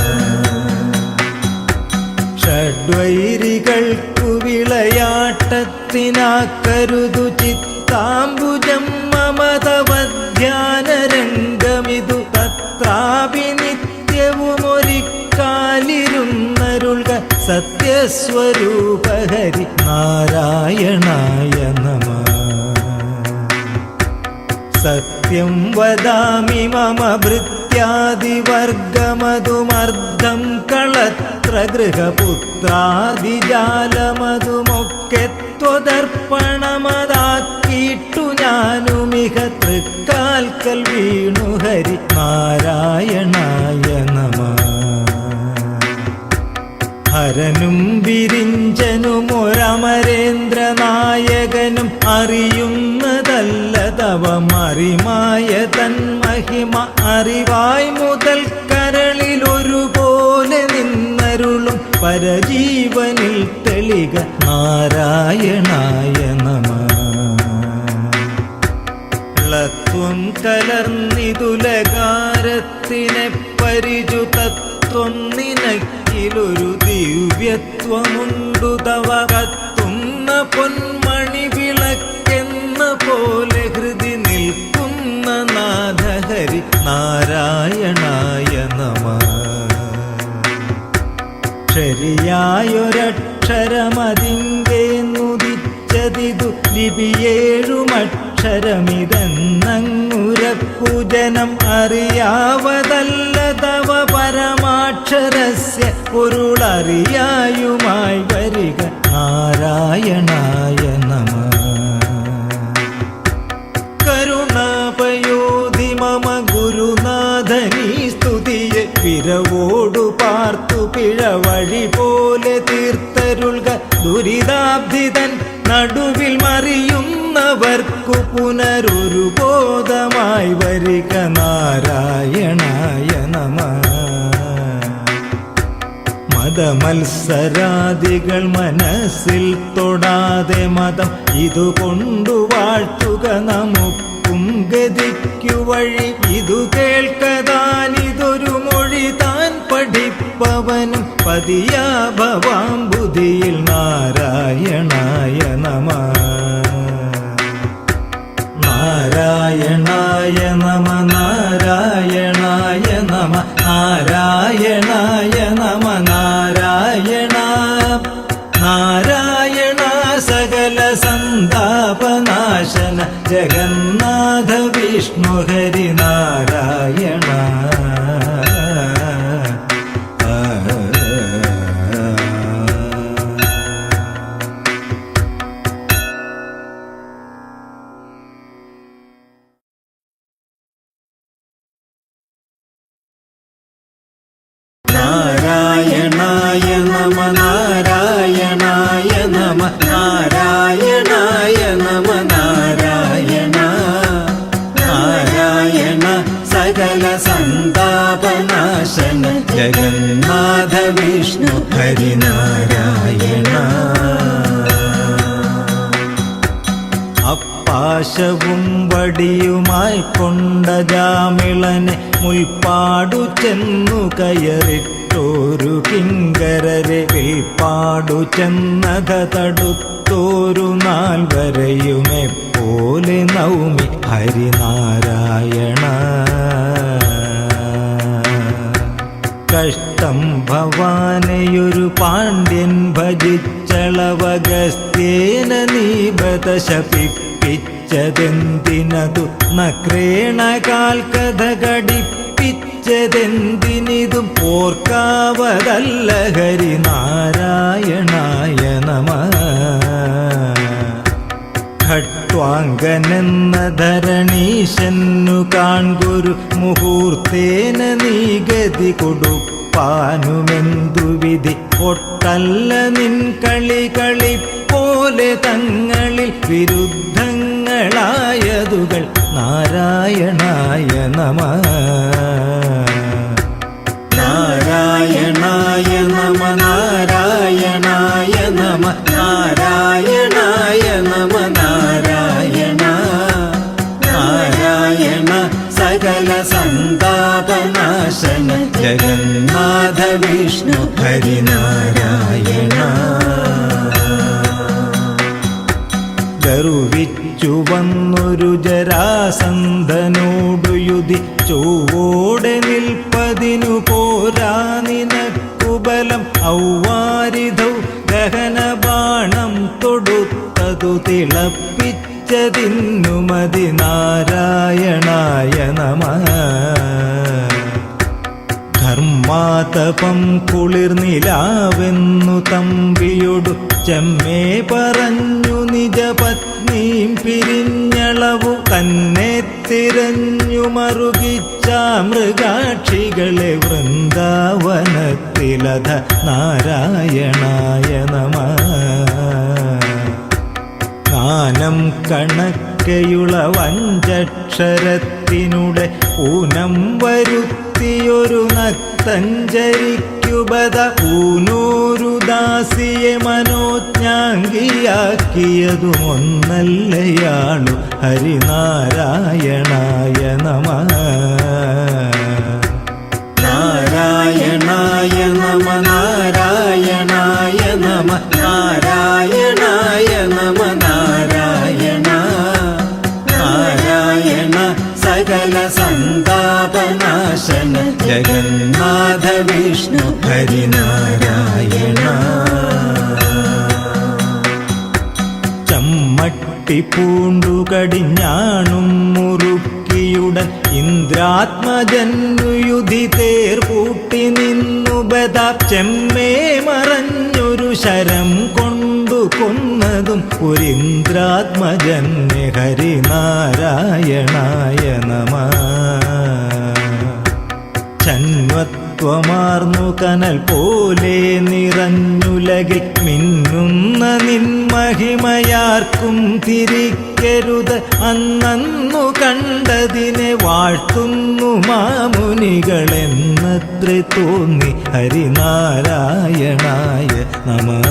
ഷഡ്വൈരികൾക്കു വിളയാട്ടത്തിനാക്കരുതു ചിത്താംബുജം മമതവധ്യാനരംഗമിതു തത്രാപി നിത്യവുമൊരിക്കാലിരുന്നരുൾക സത്യസ്വരൂപ ഹരി നാരായണായ നമഃ. സത്യം വദാമി മമ ഭൃത്യാദിവർഗമതുമർദ്ധം കളത്ര ഗൃഹപുത്രാദിജാലമതുമൊക്കെ ത്വദർപ്പണമതാക്കിയിട്ടു ഞാനുമിക തൃക്കാൽക്കൽ വീണു ഹരി നാരായണായ നമഃ. ഹരനും വിരിഞ്ചനുമൊരമരേന്ദ്രനായകനും അറിയുന്നതല്ല തവ മറിമായ തന്മഹിമ അറിവായി മുതൽ കരളിലൊരുപോലെ നിന്നരുളും പരജീവനിൽ തെളിക നാരായണായ നമഃ. ത്വം കലർന്നിതുലകാരത്തിനെ പരിചുതത്വം നിനക്കിലൊരു ദിവ്യത്വമുണ്ടു തവ കത്തുന്ന പൊന്മണി വിളക്കെന്ന പോലെ ഹൃദി നിൽക്കുന്ന നാഥഹരി നാരായണായ നമഃ. ശരിയായൊരക്ഷരമതിങ്കേന്നുദിച്ചതിതു ലിപിയേഴുമക്ഷരമിതെന്നങ്ങുരപ്പൂജനം അറിയാവതല്ല തവ പരമാക്ഷരസ്യ പൊരുളറിയായുമായി വരിക നാരായണായ നമഃ. കരുണാപയോധി മമ ഗുരുനാഥനീ സ്തുതിയെ പിറവോടു പാർത്തു പിഴവഴി പോലെ തീർത്തരുൾക ദുരിതാബ്ധിതൻ നടുവിൽ മറിയുന്നവർക്കു പുനരൊരു ബോധമായി വരിക നാരായണായ നമഃ. മതമത്സരാദികൾ മനസ്സിൽ തൊടാതെ മതം ഇതുകൊണ്ടു വാഴ്ത്തുക നമുക്കും ഗതിക്കു വഴി ഇതു കേൾക്കതാനിതൊരു മൊഴി താൻ പഠിപ്പവനും പതിയാ ഭവാം ബുദ്ധിയിൽ നാരായണായ നമഃ. നാരായണായ നമ നാരായണായ നമ നാരായണായ നമ നാരായണ നാരായണ സകല സന്താപനാശന ജഗന്നാഥ വിഷ്ണു ഹരി നാരായണ. നാരായണായ നമ നാരായണായ നമ നാരായണായ നമ നാരായണ നാരായണ സകല സന്താപനാശന ജഗന്നാഥ വിഷ്ണു ഹരി നാരായണ. അപ്പാശവും വടിയുമായി കൊണ്ട ജാമിളനെ മുൽപ്പാടു ചെന്നു കയറിട്ടോരു കിങ്കരരെ വിൽപ്പാടു ചെന്നത തടുത്തോരു നാൽവരെയുമെപ്പോലെ നൗമി ഹരിനാരായണ. കഷ്ടം ഭവാനെയൊരു പാണ്ഡ്യൻ ഭജിച്ചളവഗസ്ത്യേന നീബത ശപിപ്പിച്ചതെന്തിനതു നക്രേണകാൽ കഥ ഘടിപ്പിച്ചതെന്തിനിതും ഓർക്കാവതല്ല ഹരിനാരായണായ നമഃ. ഖട്വാങ്കനെന്ന ധരണീശന്നു കാൺകുരു മുഹൂർത്തേന നീ ഗതി കൊടുപ്പാനുമെന്തു വിധി ഒട്ടല്ല നിൻ കളി കളിപ്പോലെ തങ്ങളിൽ വിരുദ്ധങ്ങളായതുകൾ നാരായണായ നമഃ. നാരായണായ നമ നാരായണായ നമ നാരായണായ നമ നാരായണ നാരായണ സകല സന്താപനാശന ജഗന്നാഥ വിഷ്ണു ഹരിനാരായണ. ഗർവിച്ചു വന്നൊരു ജരാസന്ധനോടു യുധിച്ചോടെ നിൽപ്പതിനു പോരാ നിനക്കു ബലം ഔവാരിധൗ ഗഹന ബാണം തൊടുത്തതു തിളപ്പിച്ചതിന്നുമതി നാരായണായ നമഃ. ധർമ്മ ചെമ്മാതപം കുളിർനിലാവെന്നു തമ്പിയൊടു ചെമ്മേ പറഞ്ഞു നിജപത്നിയും പിരിഞ്ഞളവു തന്നെ തിരഞ്ഞു മറുകിച്ച മൃഗാക്ഷികളെ വൃന്ദാവനത്തിലധ നാരായണായ നമഃ. ജ്ഞാനം കണക്കയുള്ള വഞ്ചക്ഷരത്തിനുടെ ഊനം വരുത്തിയൊരു നക്തഞ്ചരിക്കുബത ഊനൂരു ദാസിയെ മനോജ്ഞാംഗിയാക്കിയതും ഒന്നല്ലയാളു ഹരിനാരായണായ നമഃ. നാരായണായ നമ നാരായണായ നമ നാരായണായ നമ നാരായണ നാരായണ സകല സന്താപനാശന ജഗന്നാഥ വിഷ്ണു ഹരിനാരായണ. ചമ്മട്ടി പൂണ്ടു കടിഞ്ഞാണും മുറുക്കിയുടൻ ഇന്ദ്രാത്മജന്നുയുധി തേർപൂട്ടി നിന്നു ബദാ ചെമ്മേ മറഞ്ഞൊരു ശരം കൊണ്ടു കൊന്നതും ഒരിന്ദ്രാത്മജന്യ ഹരിനാരായണായ നമഃ. ചന്വത്വമാർന്നു കനൽ പോലെ നിറഞ്ഞുലകിൽ മിന്നുന്ന നിൻമഹിമയാർക്കും തിരിക്കരുത് അന്നു കണ്ടതിനെ വാഴ്ത്തുന്നു മാമുനികളെന്നത്ര തോന്നി ഹരിനാരായണായ നമഃ.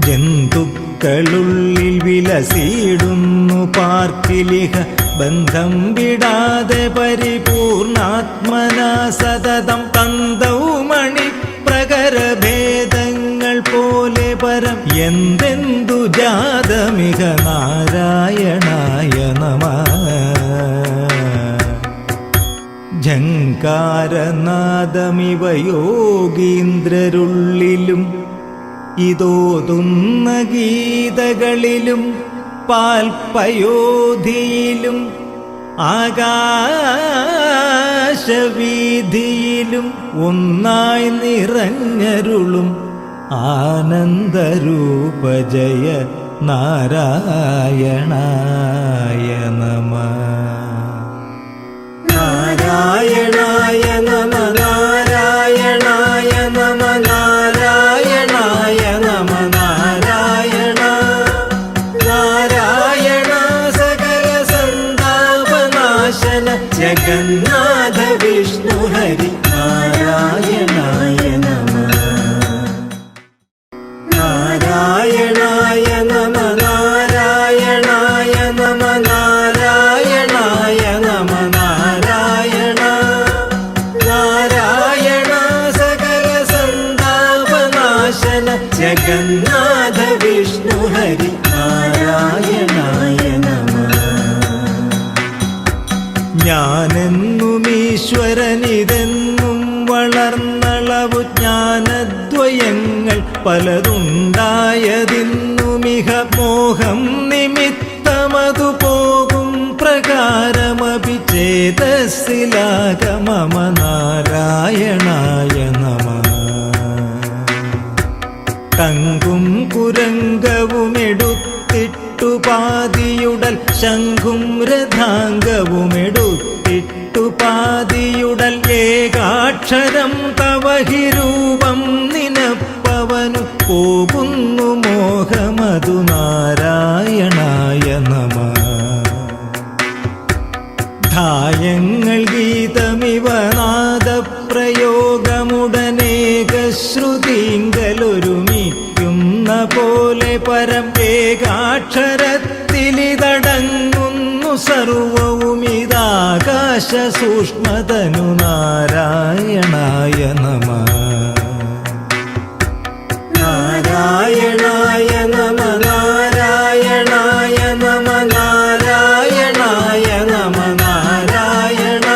ജന്തുക്കളുള്ളിൽ വിലസിടുന്നു പാർക്കിലിഹ ബന്ധം വിടാതെ പരിപൂർണാത്മനാ സതതം തന്തൗമണി പ്രകരഭേദങ്ങൾ പോലെ പരം എന്തെന്തു ജാതമിക നാരായണായ നമഃ. ഝങ്കാരനാദമിവ യോഗീന്ദ്രരുള്ളിലും ഇതോതുന്ന ഗീതകളിലും പാൽപയോധിയിലും ആകാശവീതിയിലും ഒന്നായി നിറഞ്ഞരുളും ആനന്ദരൂപ ജയ നാരായണായ നമഃ. നാരായണായ നമ നാരായണായ നമ നാരായണായ നമ നാരായണ നാരായണ സകല സന്താപനാശന ജഗന്നാഥ വിഷ്ണു ഹരി നാരായണായ നമഃ. നാരായണായ നമ നാരായണായ നമ നാരായണായ നമ നാരായണ നാരായണ സകല സന്താപനാശന ജഗന്നാഥ വിഷ്ണു ഹരി നാരായണായ നമഃ. ഞാനെന്നും ഈശ്വരനിതെന്നും വളർന്നളവു ജ്ഞാനദ്വയങ്ങൾ പലതുണ്ടായതിന്നുമിഹ മോഹം നിമിത്തമതു പോകും പ്രകാരമപി ചേതസ്സിലാഗമമ നാരായണായ നമഃ. കങ്കും കുരംഗവുമെടുത്തിട്ടു പാതിയുടൽ ശംഖും രഥാംഗവുമെടുത്തിട്ടു പാതിയുടൽ ഏകാക്ഷരം തവഹി രൂപം നിനപ്പവനു പോകുന്നു മോഹമതു നാരായണായ നമഃ. ധായങ്ങൾ ഗീതമിവ നാദപ്രയോഗമുടനേകശ്രുതിങ്കലൊരുമിക്കുന്ന പോലെ പരം ഏകാക്ഷരത്തിലിതടങ്ങുന്നു സർവവുമിതാകാശ സൂക്ഷ്മതനു നാരായണായ നമഃ. നാരായണായ നമ നാരായണായ നമ നാരായണായ നമ നാരായണ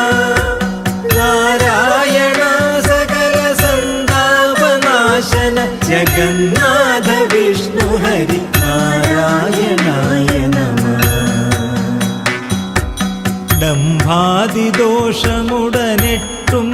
നാരായണ സകല സന്താപനാശന ജഗന്നാഥ വിഷ്ണു ഹരി നാരായണായ നമഃ. ഡംഭാദിദോഷമുടനെട്ടും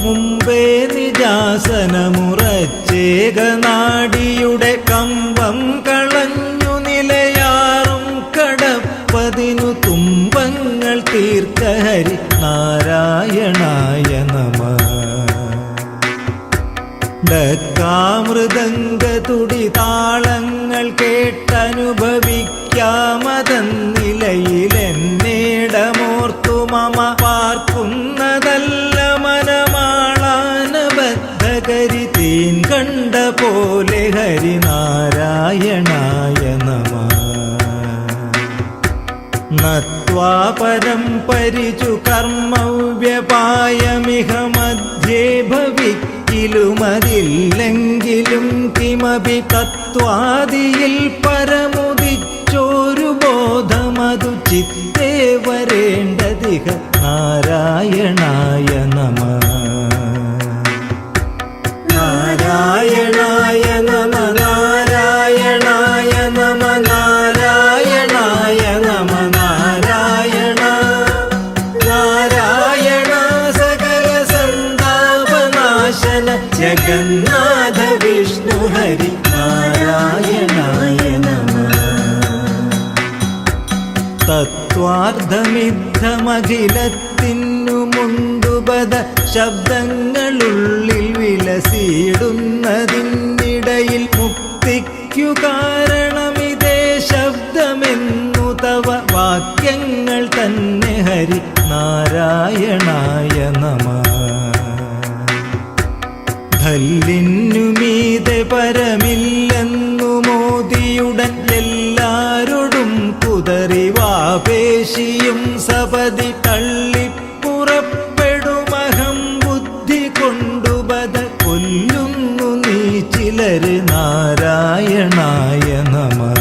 മുമ്പേ നിജാസനമുറച്ചേകനാടിയുടെ കമ്പം കളഞ്ഞു നിലയാറും കടപ്പതിനു തുമ്പങ്ങൾ തീർത്ത ഹരി നാരായണായ നമഃ. ഡക്കാമൃദംഗതുടി താളങ്ങൾ കേട്ടനുഭവിക്കാമതന്നിലയിലെന്നേടമോർത്തു മമ പാർക്കുന്നതല്ല മനമാളാനബദ്ധകരി തീൻ കണ്ട പോലെ ഹരിനാരായണായ നമഃ. നത്വാ പരം പരിചു കർമ്മവ്യപായമിഹ മധ്യേ ഭവിക്കിലുമതില്ലെങ്കിലും കിമപി തത്വാദിയിൽ പരമുദിച്ചോരു ബോധമതു ചിത്തേ വരേണ്ടതിഹ നാരായണായ നമഃ. നാരായണായ നമഃ നാരായണായ നമഃ നാരായണായ നമഃ നാരായണ നാരായണ സകല സന്താപനാശന ജഗന്നാഥ വിഷ്ണു ഹരി നാരായണായ നമഃ. തത്വാർത്ഥമിദ്ധമഖിലത്തിനു മുണ്ടുപദ ശബ്ദങ്ങളുള്ളിൽ വിലസിടുന്നതിനിടയിൽ മുക്തിക്കു കാരണമിതേ ശബ്ദമെന്നു തവ വാക്യങ്ങൾ തന്നെ ഹരി നാരായണായ നമഃ. ധല്ലിന്നു മീതെ പരമില്ലെന്നു മോദിയുടൻ എല്ലാരോടും കുതറിവാപേശിയും സപതി തള്ളിപ്പുറപ്പെടുമഹം ബുദ്ധി കൊണ്ടുപത കൊല്ലുന്നു നീ ചിലര് നാരായണായ നമഃ.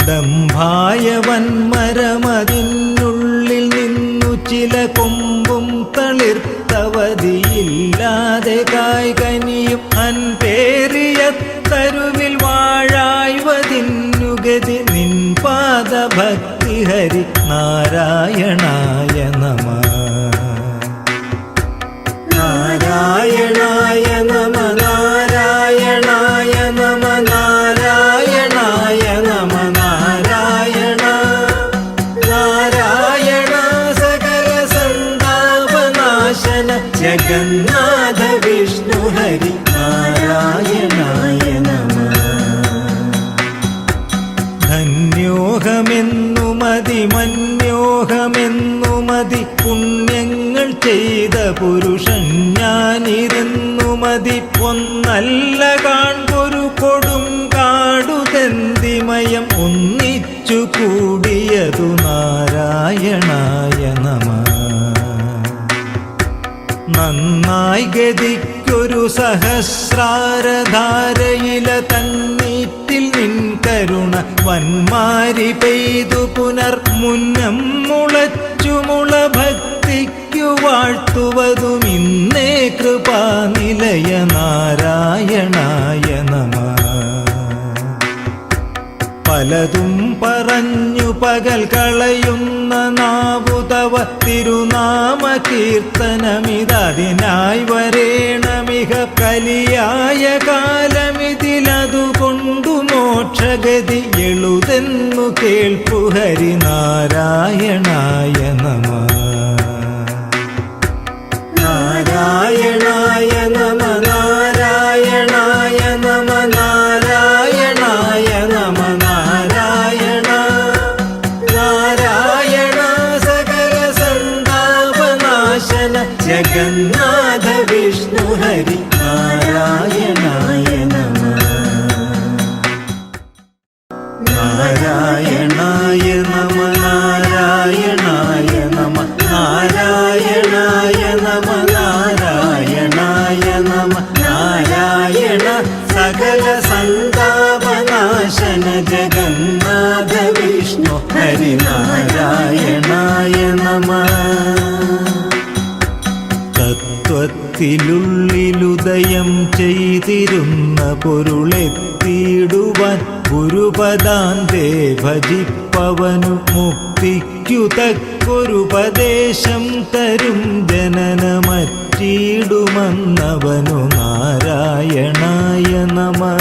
ദംഭായ വന്മരമതിനുള്ളിൽ നിന്നു ചില കൊമ്പും തളിർത്തവതിയില്ലാതെ കായ്കനിയും അൻപേറിയ തരുവിൽ വാഴായ്വതിന്നുഗതി നിൻ പാദഭക്തി ഹരി നാരായണായ നമഃ. നാരായണായ നമഃ നാരായണായ നമഃ നാരായണായ നമഃ നാരായണ നാരായണ സകല സന്താപനാശന ജഗന്നാഥ വിഷ്ണു ഹരി നാരായണായ നമഃ. ധന്യോഹമെന്നു മതി മന്യോഹമെന്നു മതി പുണ്യങ്ങൾ ചെയ്ത പുരുഷൻ ഞാനിരുന്നു മതി ഒന്നല്ല കാൺപൊരു കൊടും കാടുതന്തിമയം ഒന്നിച്ചു കൂടിയതു നാരായണായ നമഃ. നന്നായി ഗതിക്കൊരു സഹസ്രാരധാരയില തന്നീറ്റിൽ നിൻ കരുണ വന്മാരി പെയ്തു പുനർമുന്നം മുളച്ചു മുള ഭക്തിക്കു വാഴ്ത്തുവതും ഇന്നേ കൃപാനിലയ നാരായണായ നമഃ. പലതും പറഞ്ഞു പകൽ കളയുന്ന നാവുതവ തിരുനാമ കീർത്തനമിതതിനായി വരേണമിഹ കലിയായ കാലമിതിലതുകൊണ്ടു മോക്ഷഗതി എളുതെന്നു കേൾപ്പു ഹരി നാരായണായ നമഃ. നാരായണായ നമഃ നാരായണായ നമഃ നാരായണായ നമഃ നാരായണ നാരായണ സകല സന്താപനാശന ജഗന്നാഥ വിഷ്ണു ഹരി നാരായണായ നമഃ. നാരായണായ നമഃ നാരായണായ നമഃ നാരായണായ നമഃ നാരായണായ നമഃ നാരായണ സകല സന്താപനാശന ജഗന്നാഥ വിഷ്ണു ഹരി നാരായണായ നമഃ. തത്വത്തിലുള്ളിലുദയം ചെയ്തിരുന്ന പൊരുളെത്തിയിടുവാൻ ഗുരുപദാന്തേ ഭജിപ്പവനു മുക്തിക്കു തക്കൊരുപദേശം തരും ജനനമറ്റിടുമെന്നവനു നാരായണായ നമഃ.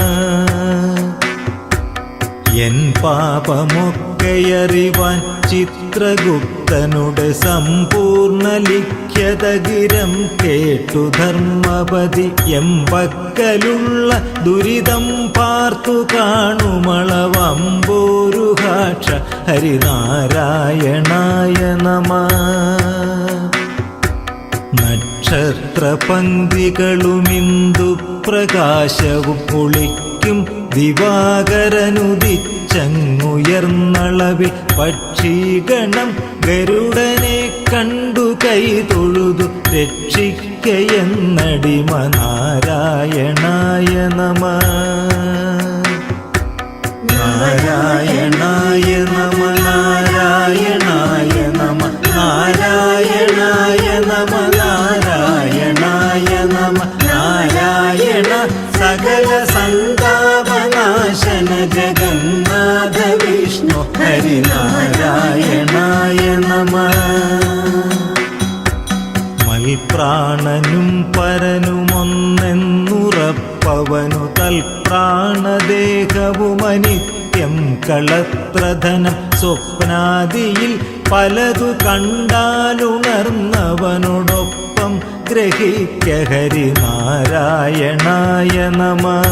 എൻ പാപമൊക്കെയറിവാൻ ചിത്രഗുപ്തനുടെ സമ്പൂർണ്ണ ലിഖ്യതഗിരം കേട്ടു ധർമ്മപതി എമ്പക്കലുള്ള ദുരിതം പാർത്തു കാണുമളവമ്പോരുഹാക്ഷ ഹരിനാരായണായ നമഃ. നക്ഷത്രപംക്തികളുമിന്ദു പ്രകാശവും പൊളിക്കും ദിവാകരനുദിച്ചങ്ങുയർന്നളവിൽ പക്ഷിഗണം ഗരുഡനെ കണ്ടു കൈ തൊഴുതു രക്ഷിക്കയെന്നടിമ നാരായണായ നമഃ. നാരായണായ നമഃ നാരായണായ നമഃ നാരായണായ നമഃ നാരായണായ നമഃ. നാരായണ സകല സന്താപനാശന ജഗന്നാഥ വിഷ്ണു ഹരിനാരായണായ നമഃ. മൽപ്രാണനും പരനുമൊന്നെന്നുറപ്പവനു തൽപ്രാണദേഹവുമനിത്യം കളത്രധനം സ്വപ്നാദിയിൽ പലതു കണ്ടാലുണർന്നവനോടൊപ്പം ഗ്രഹിക്ക ഹരിനാരായണായ നമഃ.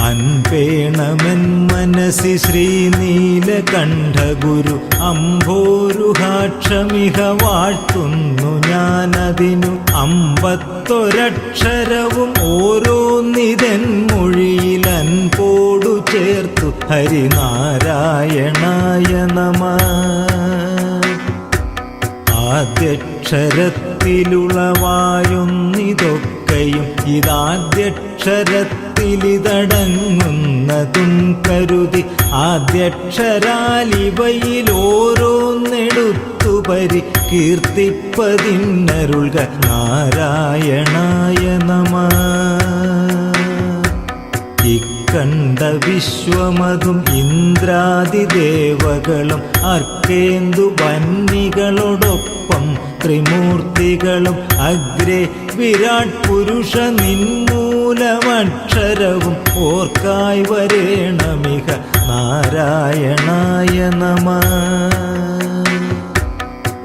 അൻപേണമെൻ മനസി ശ്രീനീലകണ്ഠഗുരു അംഭോരുഹാക്ഷമിഹ വാഴ്ത്തുന്നു ഞാനതിനു. അമ്പത്തൊരക്ഷരവും ഓരോന്നിതൻ മൊഴിയിലൻപോടു ചേർത്തു ഹരിനാരായണായ നമഃ. ആദ്യക്ഷരത്തിലുളവായൊന്നിതൊക്കെയും ഇതാദ്യക്ഷരത്തിലിതടങ്ങുന്നതും കരുതി ആദ്യക്ഷരാലിവയിലോരോന്നെടുത്തു പരികീർത്തിപ്പതിന്നരുൾക നാരായണായ നമഃ. ഇക്കണ്ട വിശ്വമതും ഇന്ദ്രാദിദേവകളും അർക്കേന്ദു വന്നികളോടൊപ്പം ത്രിമൂർത്തികളും അഗ്രേ വിരാട് പുരുഷ നിന്മൂലമക്ഷരവും ഓർക്കായി വരേണമിക നാരായണായ നമഃ.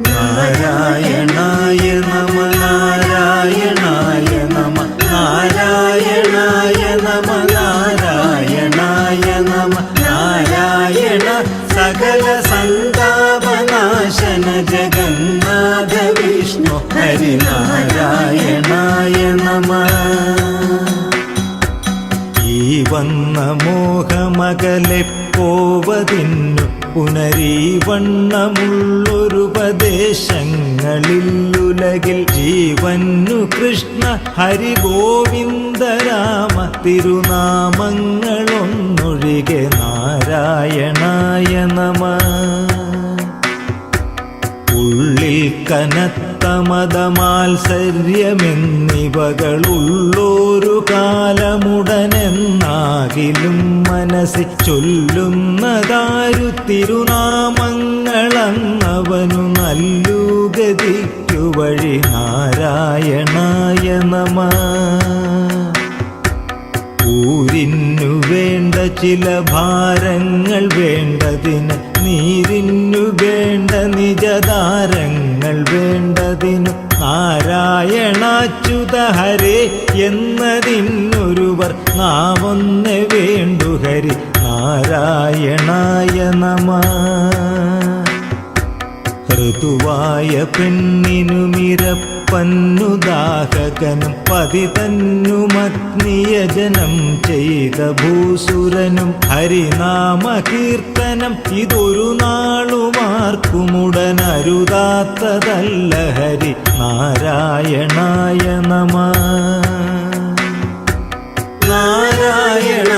നാരായണായ നമഃ നാരായണായ നമഃ നാരായണായ നമഃ നാരായണായ നമഃ. നാരായണ സകല സന്താപനാശന ജഗന്നാഥ വിഷ്ണു ഹരിനാരായണായ നമഃ. ഈ വന്ന മോഹമകലെ പോവതിന്നു പുനരീവണ്ണമുള്ളൊരുപദേശങ്ങളിലുലകിൽ ജീവന്നു കൃഷ്ണ ഹരി ഗോവിന്ദ രാമ തിരുനാമങ്ങളൊന്നൊഴികെ നാരായണായ നമഃ. ഉള്ളിൽ കനത്ത മതമാത്സര്യമെന്നിവകളുള്ളൊരു കാലമുടനെന്നാകിലും മനസ്സിൽ ചൊല്ലുന്നതാരു തിരുനാമങ്ങളന്നവനു നല്ലു ഗതിക്കു വഴി നാരായണായ നമഃ. ഊരിന്നു വേണ്ട ചില ഭാരങ്ങൾ വേണ്ടതിന് നീരിന്നു വേണ്ട നിജതാരങ്ങൾ വേണ്ടതിനു നാരായണാച്യുത ഹരേ എന്നതിനൊരുവർ നാമൊന്നെ വേണ്ടു ഹരി നാരായണായ നമഃ. ഋതുവായ പെണ്ണിനുമിരപ്പന്നുദാഹകനും പതിതന്നുമഗ്നിയജനം ചെയ്ത ഭൂസുരനും ഹരിനാമകീർത്തനം ഇതൊരു നാളുമാർക്കുമുടനരുതാത്തതല്ല ഹരി നാരായണായ നമഃ. നാരായണ